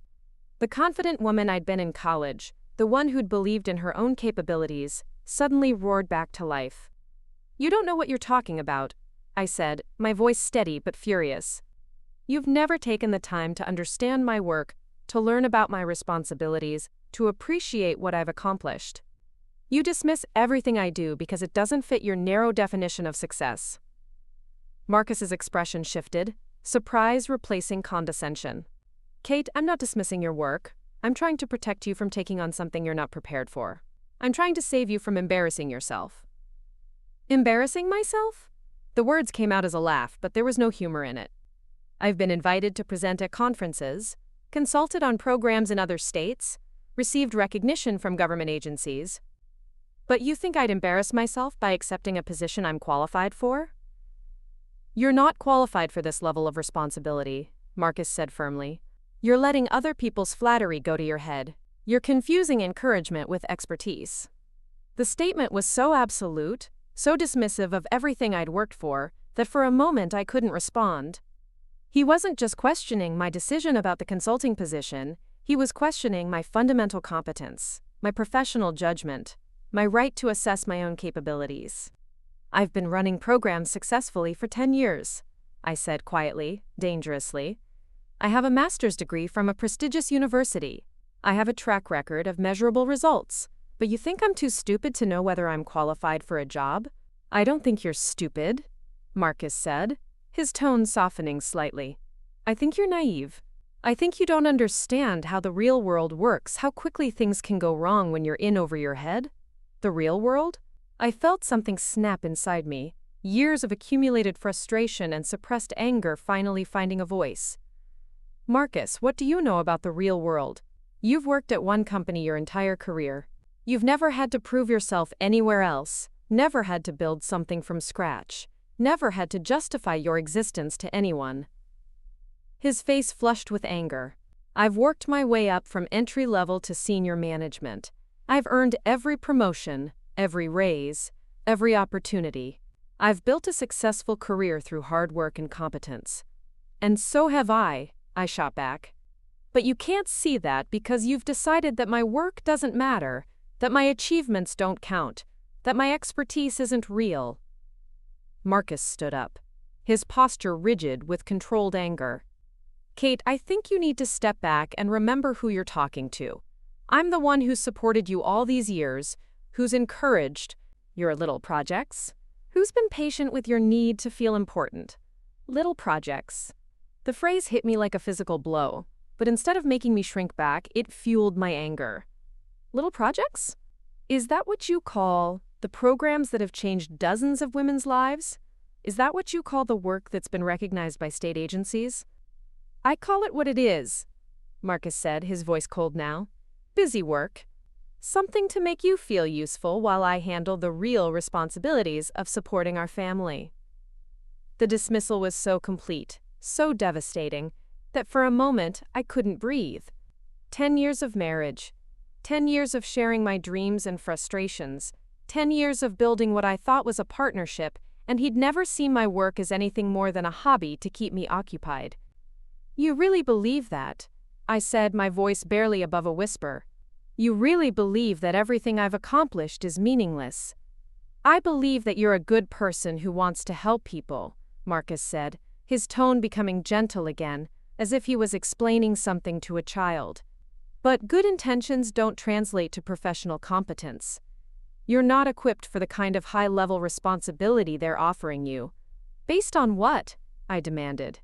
The confident woman I'd been in college, the one who'd believed in her own capabilities, suddenly roared back to life. You don't know what you're talking about, I said, my voice steady but furious. You've never taken the time to understand my work, to learn about my responsibilities, to appreciate what I've accomplished. You dismiss everything I do because it doesn't fit your narrow definition of success. Marcus's expression shifted, surprise replacing condescension. Kate, I'm not dismissing your work. I'm trying to protect you from taking on something you're not prepared for. I'm trying to save you from embarrassing yourself. Embarrassing myself? The words came out as a laugh, but there was no humor in it. I've been invited to present at conferences, consulted on programs in other states, received recognition from government agencies. But you think I'd embarrass myself by accepting a position I'm qualified for? You're not qualified for this level of responsibility, Marcus said firmly. You're letting other people's flattery go to your head. You're confusing encouragement with expertise. The statement was so absolute, so dismissive of everything I'd worked for, that for a moment I couldn't respond. He wasn't just questioning my decision about the consulting position, he was questioning my fundamental competence, my professional judgment, my right to assess my own capabilities. I've been running programs successfully for 10 years, I said quietly, dangerously. I have a master's degree from a prestigious university. I have a track record of measurable results. But you think I'm too stupid to know whether I'm qualified for a job? I don't think you're stupid, Marcus said, his tone softening slightly. I think you're naive. I think you don't understand how the real world works, how quickly things can go wrong when you're in over your head. The real world? I felt something snap inside me, years of accumulated frustration and suppressed anger finally finding a voice. Marcus, what do you know about the real world? You've worked at one company your entire career. You've never had to prove yourself anywhere else, never had to build something from scratch, never had to justify your existence to anyone. His face flushed with anger. I've worked my way up from entry level to senior management. I've earned every promotion, every raise, every opportunity. I've built a successful career through hard work and competence. And so have I shot back. But you can't see that because you've decided that my work doesn't matter, that my achievements don't count, that my expertise isn't real. Marcus stood up, his posture rigid with controlled anger. Kate, I think you need to step back and remember who you're talking to. I'm the one who's supported you all these years, who's encouraged your little projects, who's been patient with your need to feel important. Little projects. The phrase hit me like a physical blow, but instead of making me shrink back, it fueled my anger. Little projects? Is that what you call the programs that have changed dozens of women's lives? Is that what you call the work that's been recognized by state agencies? I call it what it is, Marcus said, his voice cold now. Busy work. Something to make you feel useful while I handle the real responsibilities of supporting our family. The dismissal was so complete, so devastating, that for a moment I couldn't breathe. 10 years of marriage, 10 years of sharing my dreams and frustrations, 10 years of building what I thought was a partnership, and he'd never seen my work as anything more than a hobby to keep me occupied. You really believe that? I said, my voice barely above a whisper. You really believe that everything I've accomplished is meaningless? I believe that you're a good person who wants to help people, Marcus said, his tone becoming gentle again, as if he was explaining something to a child. But good intentions don't translate to professional competence. You're not equipped for the kind of high-level responsibility they're offering you. Based on what? I demanded.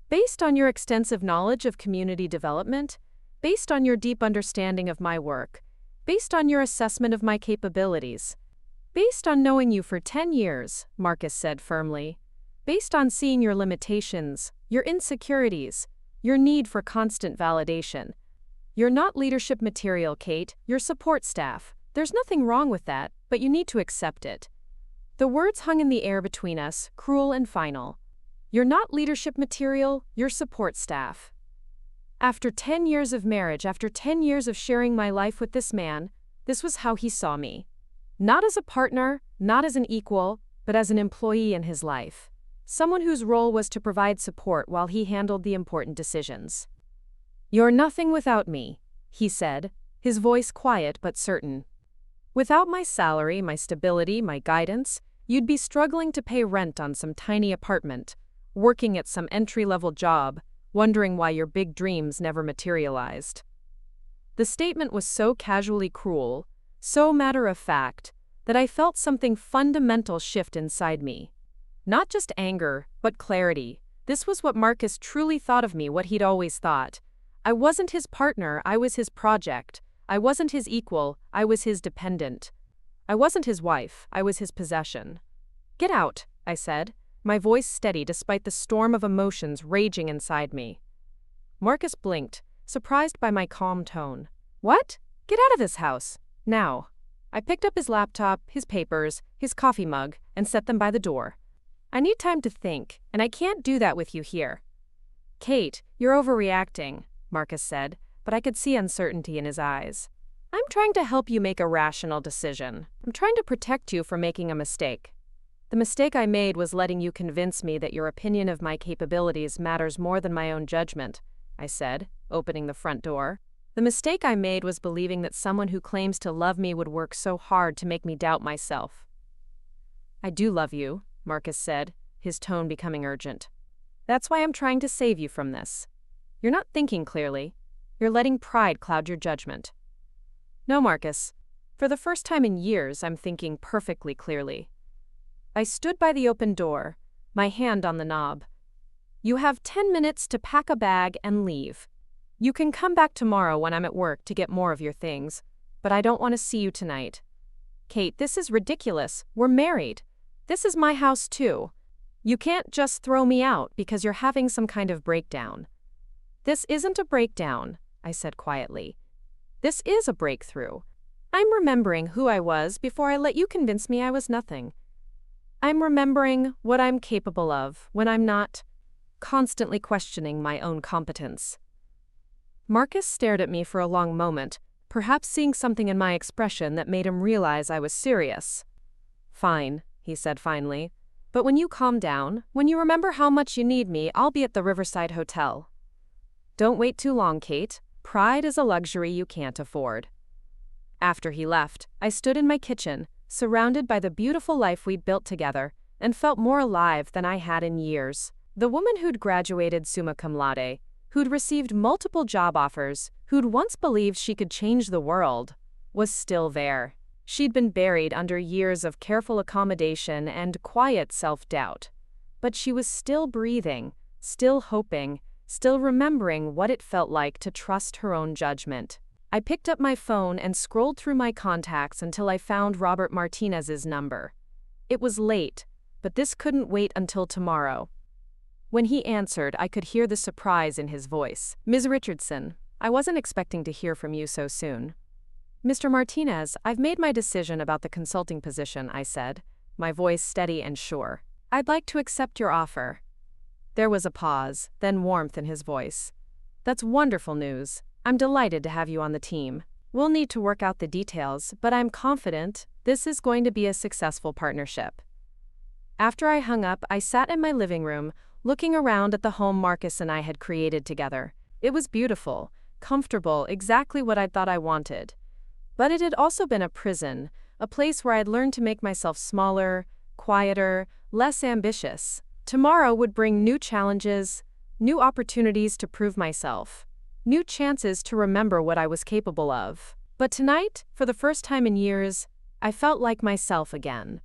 Based on your extensive knowledge of community development? Based on your deep understanding of my work? Based on your assessment of my capabilities? Based on knowing you for 10 years, Marcus said firmly. Based on seeing your limitations, your insecurities, your need for constant validation. You're not leadership material, Kate, you're support staff. There's nothing wrong with that, but you need to accept it. The words hung in the air between us, cruel and final. You're not leadership material, you're support staff. After 10 years of marriage, after 10 years of sharing my life with this man, this was how he saw me. Not as a partner, not as an equal, but as an employee in his life. Someone whose role was to provide support while he handled the important decisions. You're nothing without me, he said, his voice quiet but certain. Without my salary, my stability, my guidance, you'd be struggling to pay rent on some tiny apartment, working at some entry-level job, wondering why your big dreams never materialized. The statement was so casually cruel, so matter-of-fact, that I felt something fundamental shift inside me. Not just anger, but clarity. This was what Marcus truly thought of me, what he'd always thought. I wasn't his partner, I was his project. I wasn't his equal, I was his dependent. I wasn't his wife, I was his possession. "Get out," I said, my voice steady despite the storm of emotions raging inside me. Marcus blinked, surprised by my calm tone. "What? Get out of this house, now." I picked up his laptop, his papers, his coffee mug, and set them by the door. "I need time to think, and I can't do that with you here." "Kate, you're overreacting," Marcus said, but I could see uncertainty in his eyes. "I'm trying to help you make a rational decision. I'm trying to protect you from making a mistake. The mistake I made was letting you convince me that your opinion of my capabilities matters more than my own judgment," I said, opening the front door. "The mistake I made was believing that someone who claims to love me would work so hard to make me doubt myself." "I do love you," Marcus said, his tone becoming urgent. "That's why I'm trying to save you from this. You're not thinking clearly. You're letting pride cloud your judgment." "No, Marcus. For the first time in years, I'm thinking perfectly clearly." I stood by the open door, my hand on the knob. "You have 10 minutes to pack a bag and leave. You can come back tomorrow when I'm at work to get more of your things, but I don't want to see you tonight." "Kate, this is ridiculous. We're married. This is my house too. You can't just throw me out because you're having some kind of breakdown." "This isn't a breakdown," I said quietly. "This is a breakthrough. I'm remembering who I was before I let you convince me I was nothing. I'm remembering what I'm capable of when I'm not constantly questioning my own competence." Marcus stared at me for a long moment, perhaps seeing something in my expression that made him realize I was serious. "Fine," he said finally. "But when you calm down, when you remember how much you need me, I'll be at the Riverside Hotel." "Don't wait too long, Kate. Pride is a luxury you can't afford." After he left, I stood in my kitchen, surrounded by the beautiful life we'd built together, and felt more alive than I had in years. The woman who'd graduated summa cum laude, who'd received multiple job offers, who'd once believed she could change the world, was still there. She'd been buried under years of careful accommodation and quiet self-doubt. But she was still breathing, still hoping, still remembering what it felt like to trust her own judgment. I picked up my phone and scrolled through my contacts until I found Robert Martinez's number. It was late, but this couldn't wait until tomorrow. When he answered, I could hear the surprise in his voice. "Ms. Richardson, I wasn't expecting to hear from you so soon." "Mr. Martinez, I've made my decision about the consulting position," I said, my voice steady and sure. "I'd like to accept your offer." There was a pause, then warmth in his voice. "That's wonderful news. I'm delighted to have you on the team. We'll need to work out the details, but I'm confident this is going to be a successful partnership." After I hung up, I sat in my living room, looking around at the home Marcus and I had created together. It was beautiful, comfortable, exactly what I'd thought I wanted. But it had also been a prison, a place where I'd learned to make myself smaller, quieter, less ambitious. Tomorrow would bring new challenges, new opportunities to prove myself, new chances to remember what I was capable of. But tonight, for the first time in years, I felt like myself again.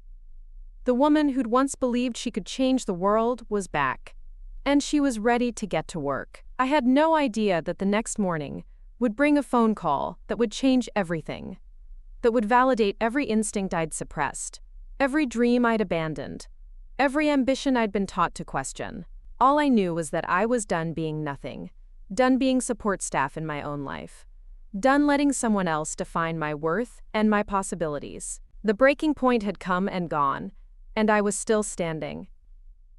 The woman who'd once believed she could change the world was back, and she was ready to get to work. I had no idea that the next morning would bring a phone call that would change everything, that would validate every instinct I'd suppressed, every dream I'd abandoned, every ambition I'd been taught to question. All I knew was that I was done being nothing, done being support staff in my own life, done letting someone else define my worth and my possibilities. The breaking point had come and gone, and I was still standing.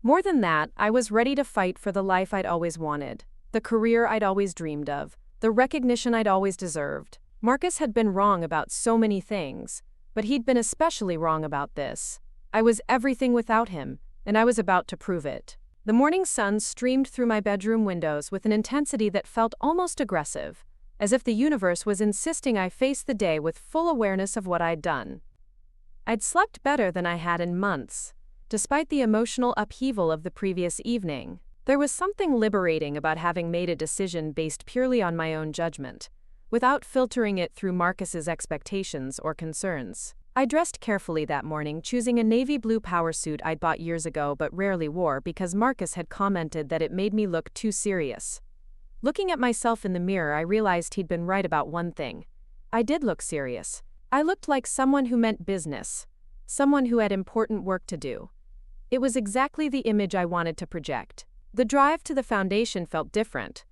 More than that, I was ready to fight for the life I'd always wanted, the career I'd always dreamed of, the recognition I'd always deserved. Marcus had been wrong about so many things, but he'd been especially wrong about this. I was everything without him, and I was about to prove it. The morning sun streamed through my bedroom windows with an intensity that felt almost aggressive, as if the universe was insisting I face the day with full awareness of what I'd done. I'd slept better than I had in months, despite the emotional upheaval of the previous evening. There was something liberating about having made a decision based purely on my own judgment, without filtering it through Marcus's expectations or concerns. I dressed carefully that morning, choosing a navy blue power suit I'd bought years ago but rarely wore because Marcus had commented that it made me look too serious. Looking at myself in the mirror, I realized he'd been right about one thing. I did look serious. I looked like someone who meant business, someone who had important work to do. It was exactly the image I wanted to project. The drive to the foundation felt different,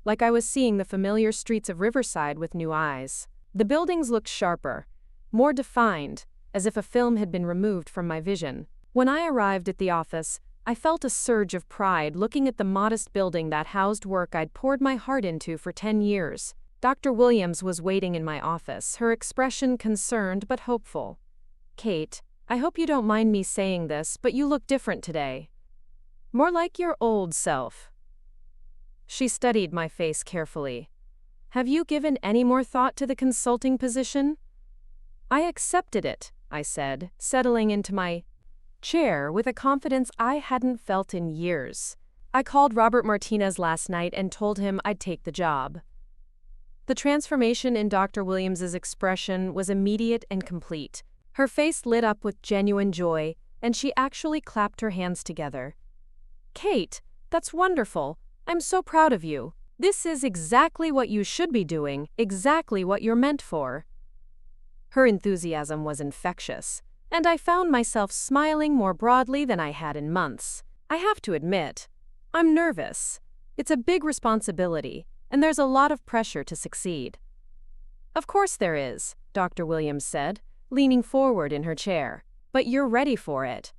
like I was seeing the familiar streets of Riverside with new eyes. The buildings looked sharper, more defined, as if a film had been removed from my vision. When I arrived at the office, I felt a surge of pride looking at the modest building that housed work I'd poured my heart into for 10 years. Dr. Williams was waiting in my office, her expression concerned but hopeful. "Kate, I hope you don't mind me saying this, but you look different today. More like your old self." She studied my face carefully. "Have you given any more thought to the consulting position?" "I accepted it," I said, settling into my chair with a confidence I hadn't felt in years. "I called Robert Martinez last night and told him I'd take the job." The transformation in Dr. Williams's expression was immediate and complete. Her face lit up with genuine joy, and she actually clapped her hands together. "Kate, that's wonderful. I'm so proud of you. This is exactly what you should be doing, exactly what you're meant for." Her enthusiasm was infectious, and I found myself smiling more broadly than I had in months. I have to admit, I'm nervous. It's a big responsibility, and there's a lot of pressure to succeed. "Of course there is," Dr. Williams said, leaning forward in her chair. "But you're ready for it.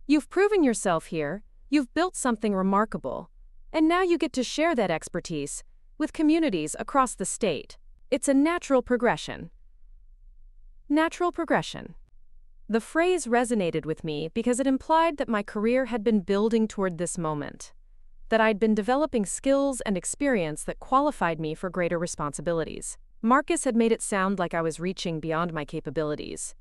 You've proven yourself here, you've built something remarkable, and now you get to share that expertise with communities across the state. It's a natural progression." Natural progression. The phrase resonated with me because it implied that my career had been building toward this moment, that I'd been developing skills and experience that qualified me for greater responsibilities. Marcus had made it sound like I was reaching beyond my capabilities,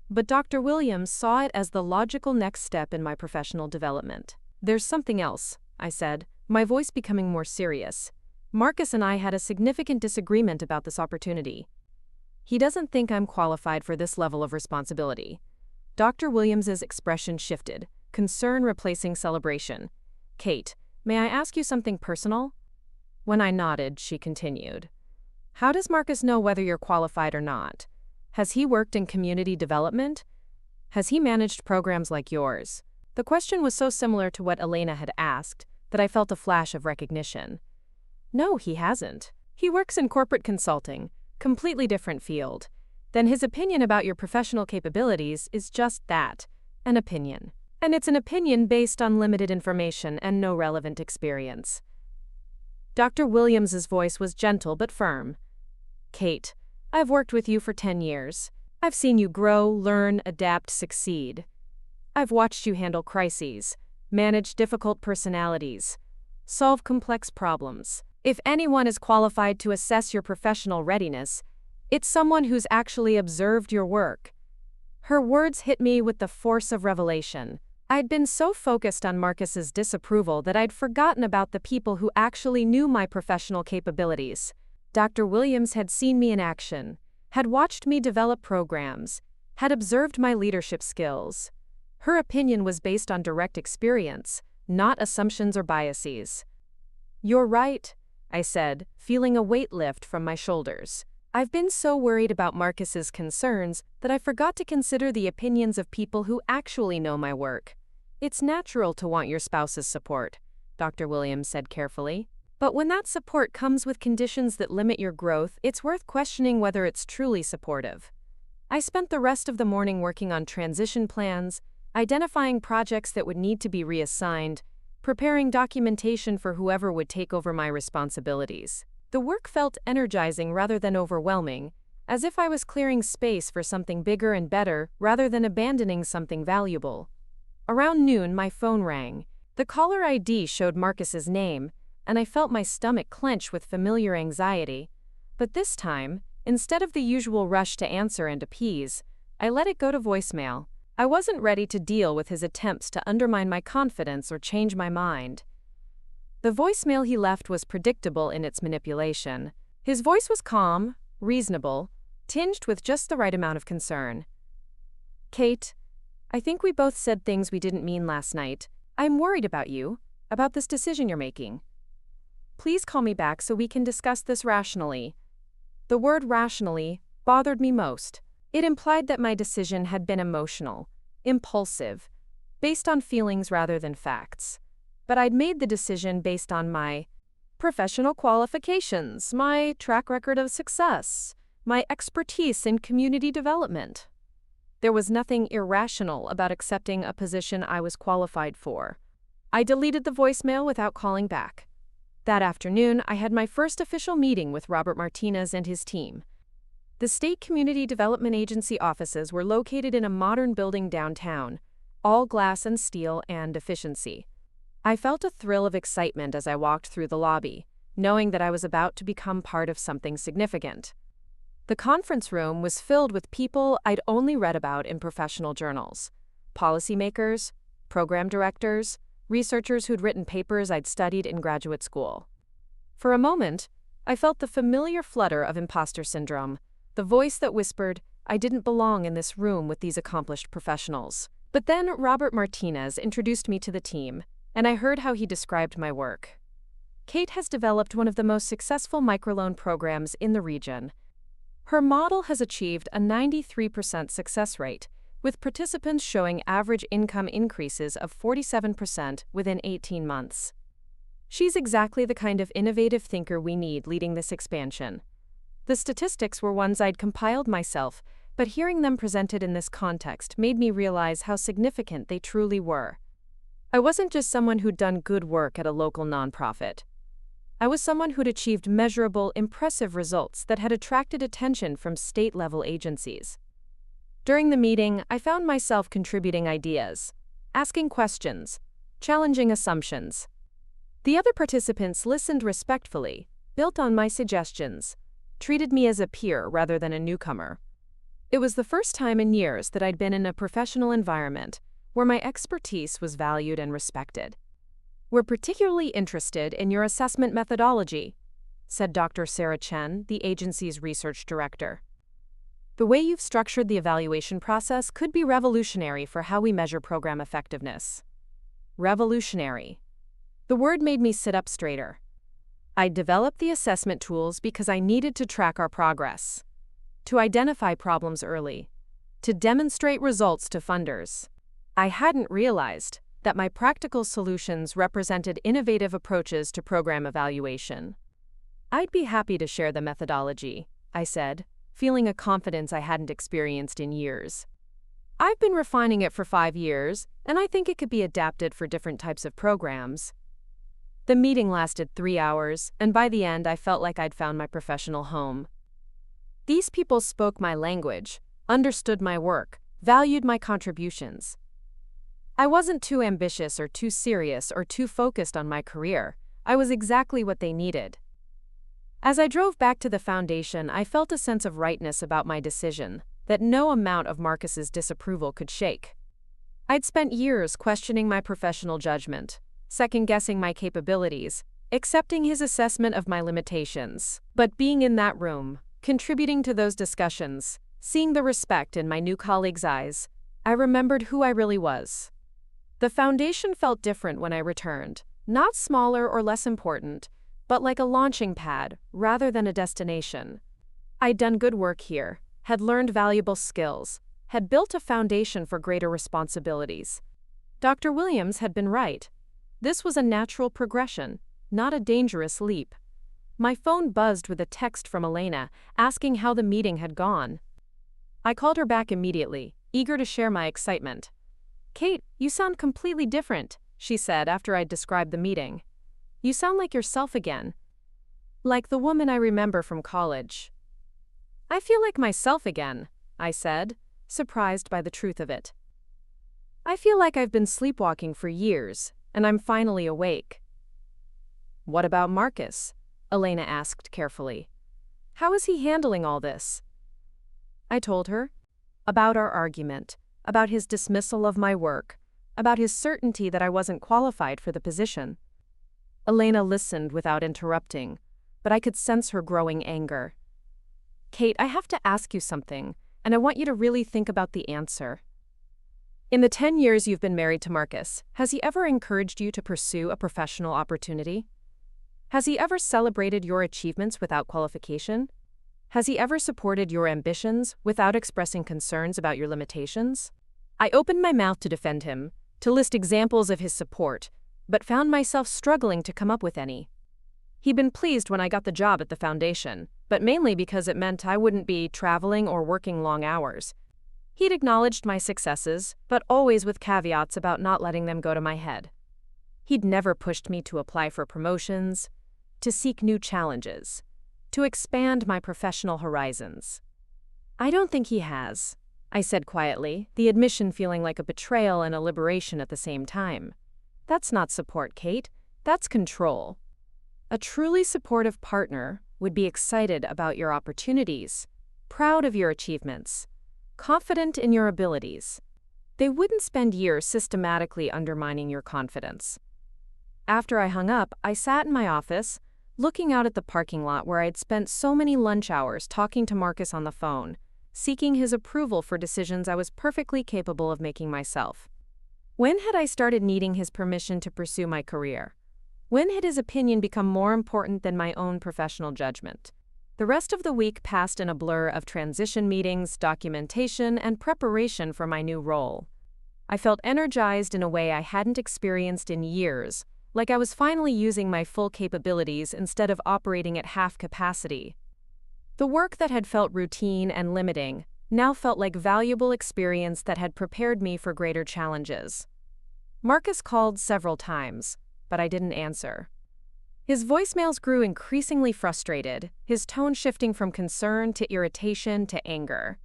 but Dr. Williams saw it as the logical next step in my professional development. "There's something else," I said, my voice becoming more serious. "Marcus and I had a significant disagreement about this opportunity. He doesn't think I'm qualified for this level of responsibility." Dr. Williams's expression shifted, concern replacing celebration. "Kate, may I ask you something personal?" When I nodded, she continued. "How does Marcus know whether you're qualified or not? Has he worked in community development? Has he managed programs like yours?" The question was so similar to what Elena had asked that I felt a flash of recognition. "No, he hasn't. He works in corporate consulting, completely different field. Then his opinion about your professional capabilities is just that, an opinion. And it's an opinion based on limited information and no relevant experience." Dr. Williams's voice was gentle but firm. "Kate, I've worked with you for 10 years. I've seen you grow, learn, adapt, succeed. I've watched you handle crises, manage difficult personalities, solve complex problems. If anyone is qualified to assess your professional readiness, it's someone who's actually observed your work." Her words hit me with the force of revelation. I'd been so focused on Marcus's disapproval that I'd forgotten about the people who actually knew my professional capabilities. Dr. Williams had seen me in action, had watched me develop programs, had observed my leadership skills. Her opinion was based on direct experience, not assumptions or biases. "You're right," I said, feeling a weight lift from my shoulders. I've been so worried about Marcus's concerns that I forgot to consider the opinions of people who actually know my work. "It's natural to want your spouse's support," Dr. Williams said carefully. "But when that support comes with conditions that limit your growth, it's worth questioning whether it's truly supportive." I spent the rest of the morning working on transition plans, identifying projects that would need to be reassigned, preparing documentation for whoever would take over my responsibilities. The work felt energizing rather than overwhelming, as if I was clearing space for something bigger and better rather than abandoning something valuable. Around noon, my phone rang. The caller ID showed Marcus's name, and I felt my stomach clench with familiar anxiety. But this time, instead of the usual rush to answer and appease, I let it go to voicemail. I wasn't ready to deal with his attempts to undermine my confidence or change my mind. The voicemail he left was predictable in its manipulation. His voice was calm, reasonable, tinged with just the right amount of concern. "Kate, I think we both said things we didn't mean last night. I'm worried about you, about this decision you're making. Please call me back so we can discuss this rationally." The word rationally bothered me most. It implied that my decision had been emotional, impulsive, based on feelings rather than facts. But I'd made the decision based on my professional qualifications, my track record of success, my expertise in community development. There was nothing irrational about accepting a position I was qualified for. I deleted the voicemail without calling back. That afternoon, I had my first official meeting with Robert Martinez and his team. The State Community Development Agency offices were located in a modern building downtown, all glass and steel and efficiency. I felt a thrill of excitement as I walked through the lobby, knowing that I was about to become part of something significant. The conference room was filled with people I'd only read about in professional journals: policymakers, program directors, researchers who'd written papers I'd studied in graduate school. For a moment, I felt the familiar flutter of imposter syndrome, the voice that whispered, I didn't belong in this room with these accomplished professionals. But then Robert Martinez introduced me to the team, and I heard how he described my work. Kate has developed one of the most successful microloan programs in the region. Her model has achieved a 93% success rate, with participants showing average income increases of 47% within 18 months. She's exactly the kind of innovative thinker we need leading this expansion. The statistics were ones I'd compiled myself, but hearing them presented in this context made me realize how significant they truly were. I wasn't just someone who'd done good work at a local nonprofit. I was someone who'd achieved measurable, impressive results that had attracted attention from state-level agencies. During the meeting, I found myself contributing ideas, asking questions, challenging assumptions. The other participants listened respectfully, built on my suggestions, treated me as a peer rather than a newcomer. It was the first time in years that I'd been in a professional environment where my expertise was valued and respected. "We're particularly interested in your assessment methodology," said Dr. Sarah Chen, the agency's research director. "The way you've structured the evaluation process could be revolutionary for how we measure program effectiveness." Revolutionary. The word made me sit up straighter. I'd developed the assessment tools because I needed to track our progress, to identify problems early, to demonstrate results to funders. I hadn't realized that my practical solutions represented innovative approaches to program evaluation. "I'd be happy to share the methodology," I said, feeling a confidence I hadn't experienced in years. "I've been refining it for 5 years, and I think it could be adapted for different types of programs." The meeting lasted 3 hours, and by the end I felt like I'd found my professional home. These people spoke my language, understood my work, valued my contributions. I wasn't too ambitious or too serious or too focused on my career. I was exactly what they needed. As I drove back to the foundation, I felt a sense of rightness about my decision that no amount of Marcus's disapproval could shake. I'd spent years questioning my professional judgment, second-guessing my capabilities, accepting his assessment of my limitations. But being in that room, contributing to those discussions, seeing the respect in my new colleagues' eyes, I remembered who I really was. The foundation felt different when I returned, not smaller or less important, but like a launching pad rather than a destination. I'd done good work here, had learned valuable skills, had built a foundation for greater responsibilities. Dr. Williams had been right. This was a natural progression, not a dangerous leap. My phone buzzed with a text from Elena asking how the meeting had gone. I called her back immediately, eager to share my excitement. "Kate, you sound completely different," she said after I'd described the meeting. "You sound like yourself again. Like the woman I remember from college." "I feel like myself again," I said, surprised by the truth of it. "I feel like I've been sleepwalking for years, and I'm finally awake." "What about Marcus?" Elena asked carefully. "How is he handling all this?" I told her about our argument, about his dismissal of my work, about his certainty that I wasn't qualified for the position. Elena listened without interrupting, but I could sense her growing anger. Kate, I have to ask you something, and I want you to really think about the answer. In the 10 years you've been married to Marcus, has he ever encouraged you to pursue a professional opportunity? Has he ever celebrated your achievements without qualification? Has he ever supported your ambitions without expressing concerns about your limitations? I opened my mouth to defend him, to list examples of his support, but found myself struggling to come up with any. He'd been pleased when I got the job at the foundation, but mainly because it meant I wouldn't be traveling or working long hours. He'd acknowledged my successes, but always with caveats about not letting them go to my head. He'd never pushed me to apply for promotions, to seek new challenges, to expand my professional horizons. I don't think he has, I said quietly, the admission feeling like a betrayal and a liberation at the same time. That's not support, Kate. That's control. A truly supportive partner would be excited about your opportunities, proud of your achievements, confident in your abilities. They wouldn't spend years systematically undermining your confidence. After I hung up, I sat in my office, looking out at the parking lot where I'd spent so many lunch hours talking to Marcus on the phone, seeking his approval for decisions I was perfectly capable of making myself. When had I started needing his permission to pursue my career? When had his opinion become more important than my own professional judgment? The rest of the week passed in a blur of transition meetings, documentation, and preparation for my new role. I felt energized in a way I hadn't experienced in years, like I was finally using my full capabilities instead of operating at half capacity. The work that had felt routine and limiting now felt like valuable experience that had prepared me for greater challenges. Marcus called several times, but I didn't answer. His voicemails grew increasingly frustrated, his tone shifting from concern to irritation to anger.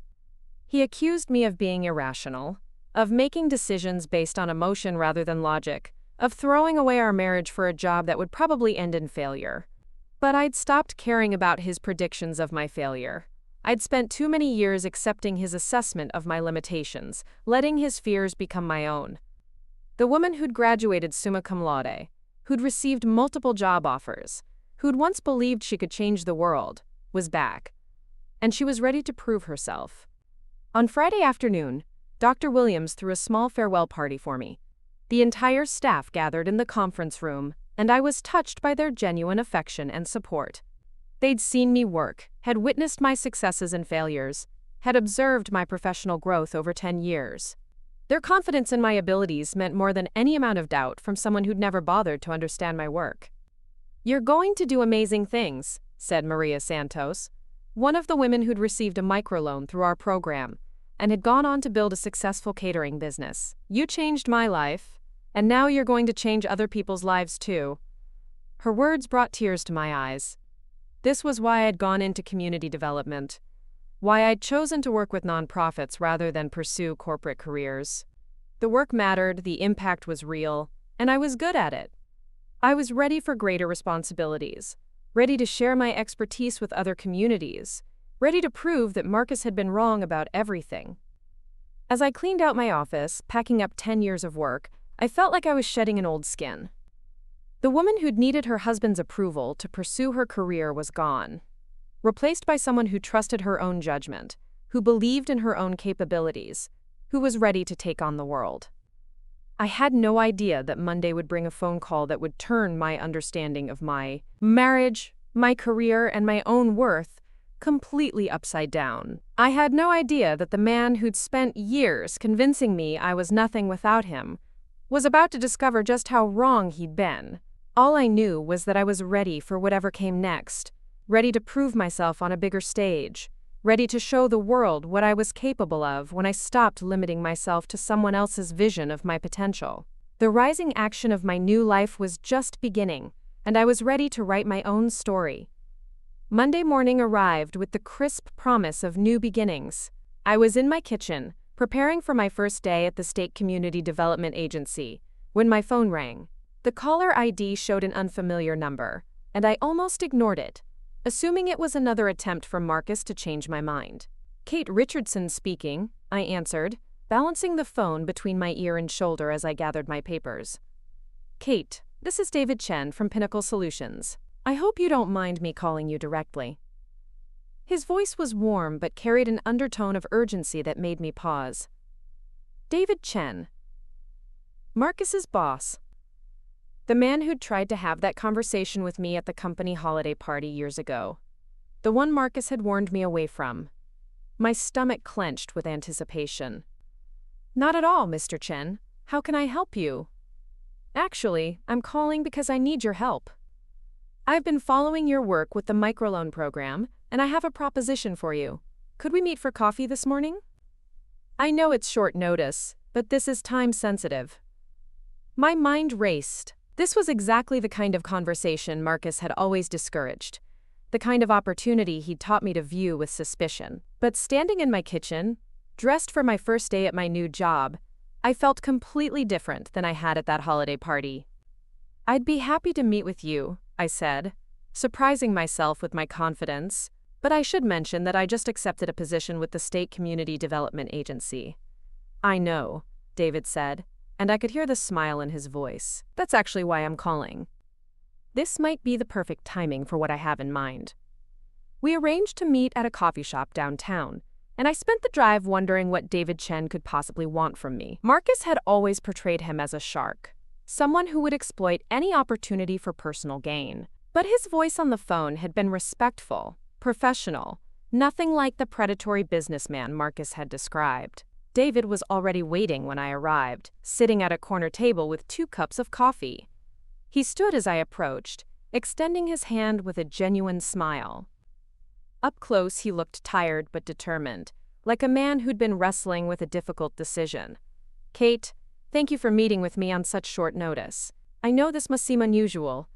He accused me of being irrational, of making decisions based on emotion rather than logic, of throwing away our marriage for a job that would probably end in failure. But I'd stopped caring about his predictions of my failure. I'd spent too many years accepting his assessment of my limitations, letting his fears become my own. The woman who'd graduated summa cum laude, who'd received multiple job offers, who'd once believed she could change the world, was back. And she was ready to prove herself. On Friday afternoon, Dr. Williams threw a small farewell party for me. The entire staff gathered in the conference room, and I was touched by their genuine affection and support. They'd seen me work, had witnessed my successes and failures, had observed my professional growth over 10 years. Their confidence in my abilities meant more than any amount of doubt from someone who'd never bothered to understand my work. "You're going to do amazing things," said Maria Santos, one of the women who'd received a microloan through our program and had gone on to build a successful catering business. "You changed my life, and now you're going to change other people's lives too." Her words brought tears to my eyes. This was why I'd gone into community development, why I'd chosen to work with nonprofits rather than pursue corporate careers. The work mattered, the impact was real, and I was good at it. I was ready for greater responsibilities, ready to share my expertise with other communities, ready to prove that Marcus had been wrong about everything. As I cleaned out my office, packing up 10 years of work, I felt like I was shedding an old skin. The woman who'd needed her husband's approval to pursue her career was gone, replaced by someone who trusted her own judgment, who believed in her own capabilities, who was ready to take on the world. I had no idea that Monday would bring a phone call that would turn my understanding of my marriage, my career, and my own worth completely upside down. I had no idea that the man who'd spent years convincing me I was nothing without him was about to discover just how wrong he'd been. All I knew was that I was ready for whatever came next, ready to prove myself on a bigger stage, ready to show the world what I was capable of when I stopped limiting myself to someone else's vision of my potential. The rising action of my new life was just beginning, and I was ready to write my own story. Monday morning arrived with the crisp promise of new beginnings. I was in my kitchen, preparing for my first day at the State Community Development Agency, when my phone rang. The caller ID showed an unfamiliar number, and I almost ignored it, assuming it was another attempt from Marcus to change my mind. "Kate Richardson speaking," I answered, balancing the phone between my ear and shoulder as I gathered my papers. "Kate, this is David Chen from Pinnacle Solutions. I hope you don't mind me calling you directly." His voice was warm but carried an undertone of urgency that made me pause. David Chen, Marcus's boss. The man who'd tried to have that conversation with me at the company holiday party years ago. The one Marcus had warned me away from. My stomach clenched with anticipation. Not at all, Mr. Chen. How can I help you? Actually, I'm calling because I need your help. I've been following your work with the microloan program, and I have a proposition for you. Could we meet for coffee this morning? I know it's short notice, but this is time-sensitive. My mind raced. This was exactly the kind of conversation Marcus had always discouraged, the kind of opportunity he'd taught me to view with suspicion. But standing in my kitchen, dressed for my first day at my new job, I felt completely different than I had at that holiday party. I'd be happy to meet with you, I said, surprising myself with my confidence, but I should mention that I just accepted a position with the State Community Development Agency. I know, David said, and I could hear the smile in his voice. That's actually why I'm calling. This might be the perfect timing for what I have in mind. We arranged to meet at a coffee shop downtown, and I spent the drive wondering what David Chen could possibly want from me. Marcus had always portrayed him as a shark, someone who would exploit any opportunity for personal gain. But his voice on the phone had been respectful, professional, nothing like the predatory businessman Marcus had described. David was already waiting when I arrived, sitting at a corner table with 2 cups of coffee. He stood as I approached, extending his hand with a genuine smile. Up close, he looked tired but determined, like a man who'd been wrestling with a difficult decision. Kate, thank you for meeting with me on such short notice. I know this must seem unusual.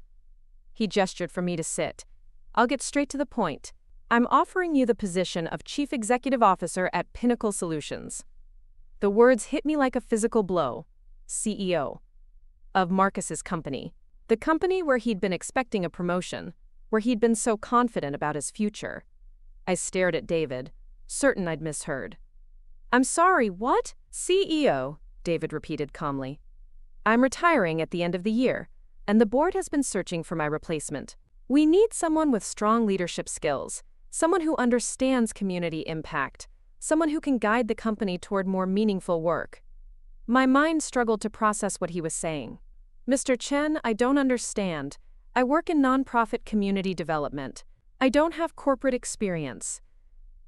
He gestured for me to sit. I'll get straight to the point. I'm offering you the position of Chief Executive Officer at Pinnacle Solutions. The words hit me like a physical blow. CEO. Of Marcus's company. The company where he'd been expecting a promotion, where he'd been so confident about his future. I stared at David, certain I'd misheard. I'm sorry, what? CEO, David repeated calmly. I'm retiring at the end of the year, and the board has been searching for my replacement. We need someone with strong leadership skills, someone who understands community impact, someone who can guide the company toward more meaningful work. My mind struggled to process what he was saying. Mr. Chen, I don't understand. I work in nonprofit community development. I don't have corporate experience.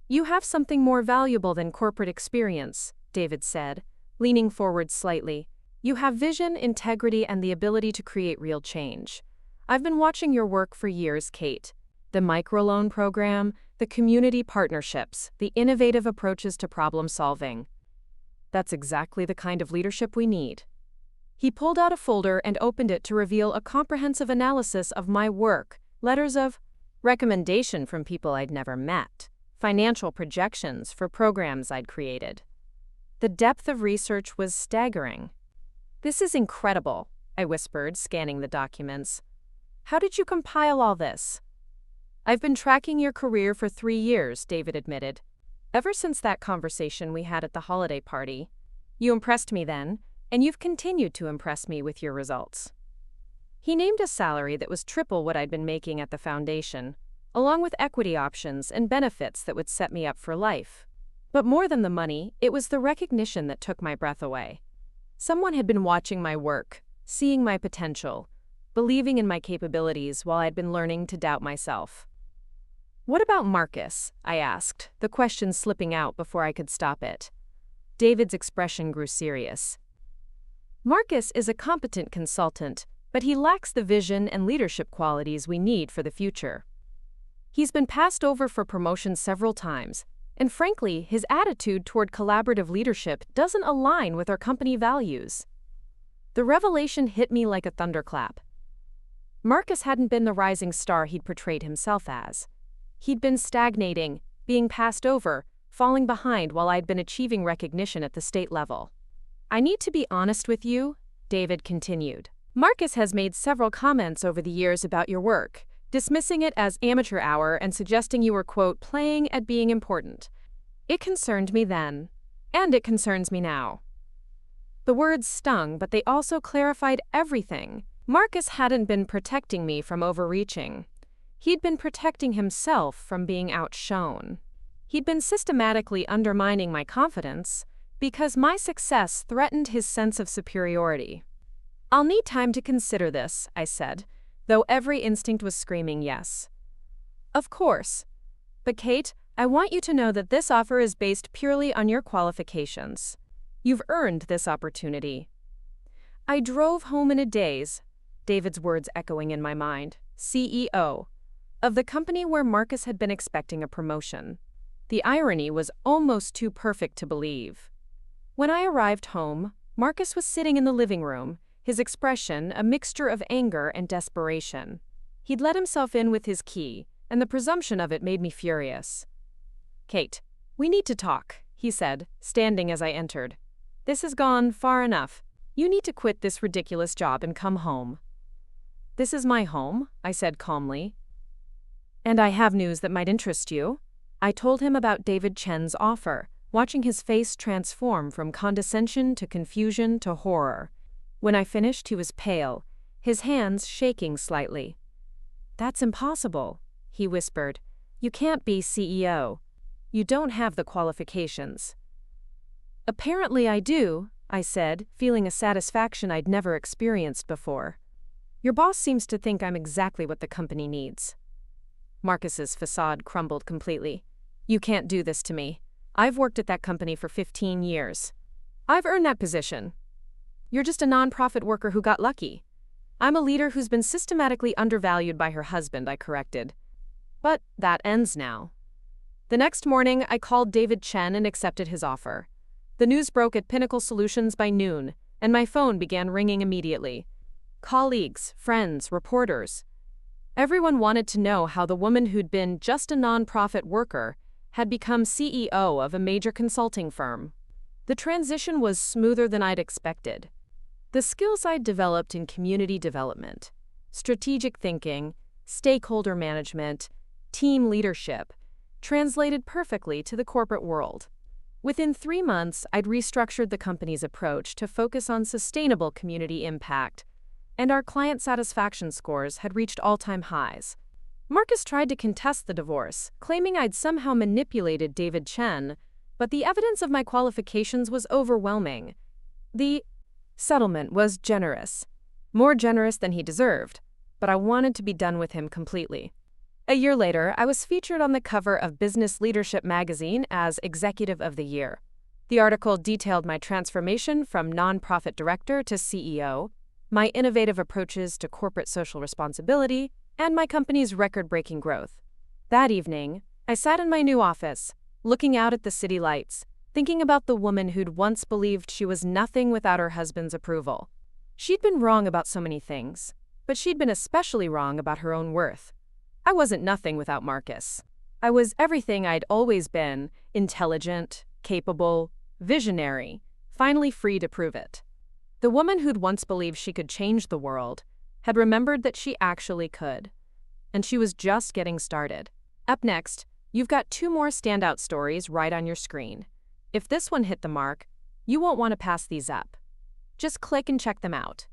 You have something more valuable than corporate experience, David said, leaning forward slightly. You have vision, integrity, and the ability to create real change. I've been watching your work for years, Kate. The microloan program, the community partnerships, the innovative approaches to problem solving. That's exactly the kind of leadership we need. He pulled out a folder and opened it to reveal a comprehensive analysis of my work, letters of recommendation from people I'd never met, financial projections for programs I'd created. The depth of research was staggering. This is incredible, I whispered, scanning the documents. How did you compile all this? I've been tracking your career for 3 years, David admitted. Ever since that conversation we had at the holiday party. You impressed me then, and you've continued to impress me with your results. He named a salary that was triple what I'd been making at the foundation, along with equity options and benefits that would set me up for life. But more than the money, it was the recognition that took my breath away. Someone had been watching my work, seeing my potential, believing in my capabilities while I'd been learning to doubt myself. What about Marcus? I asked, the question slipping out before I could stop it. David's expression grew serious. Marcus is a competent consultant, but he lacks the vision and leadership qualities we need for the future. He's been passed over for promotion several times, and frankly, his attitude toward collaborative leadership doesn't align with our company values. The revelation hit me like a thunderclap. Marcus hadn't been the rising star he'd portrayed himself as. He'd been stagnating, being passed over, falling behind while I'd been achieving recognition at the state level. I need to be honest with you, David continued. Marcus has made several comments over the years about your work, dismissing it as amateur hour and suggesting you were, quote, playing at being important. It concerned me then, and it concerns me now. The words stung, but they also clarified everything. Marcus hadn't been protecting me from overreaching. He'd been protecting himself from being outshone. He'd been systematically undermining my confidence because my success threatened his sense of superiority. "I'll need time to consider this," I said, though every instinct was screaming yes. "Of course. But Kate, I want you to know that this offer is based purely on your qualifications. You've earned this opportunity." I drove home in a daze, David's words echoing in my mind, CEO of the company where Marcus had been expecting a promotion. The irony was almost too perfect to believe. When I arrived home, Marcus was sitting in the living room, his expression a mixture of anger and desperation. He'd let himself in with his key, and the presumption of it made me furious. "Kate, we need to talk," he said, standing as I entered. "This has gone far enough. You need to quit this ridiculous job and come home." "This is my home," I said calmly. "And I have news that might interest you." I told him about David Chen's offer, watching his face transform from condescension to confusion to horror. When I finished, he was pale, his hands shaking slightly. "That's impossible," he whispered. "You can't be CEO. You don't have the qualifications." "Apparently I do," I said, feeling a satisfaction I'd never experienced before. "Your boss seems to think I'm exactly what the company needs." Marcus's facade crumbled completely. "You can't do this to me. I've worked at that company for 15 years. I've earned that position. You're just a nonprofit worker who got lucky." "I'm a leader who's been systematically undervalued by her husband," I corrected. "But that ends now." The next morning, I called David Chen and accepted his offer. The news broke at Pinnacle Solutions by noon, and my phone began ringing immediately. Colleagues, friends, reporters. Everyone wanted to know how the woman who'd been just a nonprofit worker had become CEO of a major consulting firm. The transition was smoother than I'd expected. The skills I'd developed in community development, strategic thinking, stakeholder management, team leadership, translated perfectly to the corporate world. Within 3 months, I'd restructured the company's approach to focus on sustainable community impact, and our client satisfaction scores had reached all-time highs. Marcus tried to contest the divorce, claiming I'd somehow manipulated David Chen, but the evidence of my qualifications was overwhelming. The settlement was generous, more generous than he deserved, but I wanted to be done with him completely. A year later, I was featured on the cover of Business Leadership magazine as Executive of the Year. The article detailed my transformation from nonprofit director to CEO, my innovative approaches to corporate social responsibility, and my company's record-breaking growth. That evening, I sat in my new office, looking out at the city lights, thinking about the woman who'd once believed she was nothing without her husband's approval. She'd been wrong about so many things, but she'd been especially wrong about her own worth. I wasn't nothing without Marcus. I was everything I'd always been: intelligent, capable, visionary, finally free to prove it. The woman who'd once believed she could change the world had remembered that she actually could. And she was just getting started. Up next, you've got 2 more standout stories right on your screen. If this one hit the mark, you won't want to pass these up. Just click and check them out.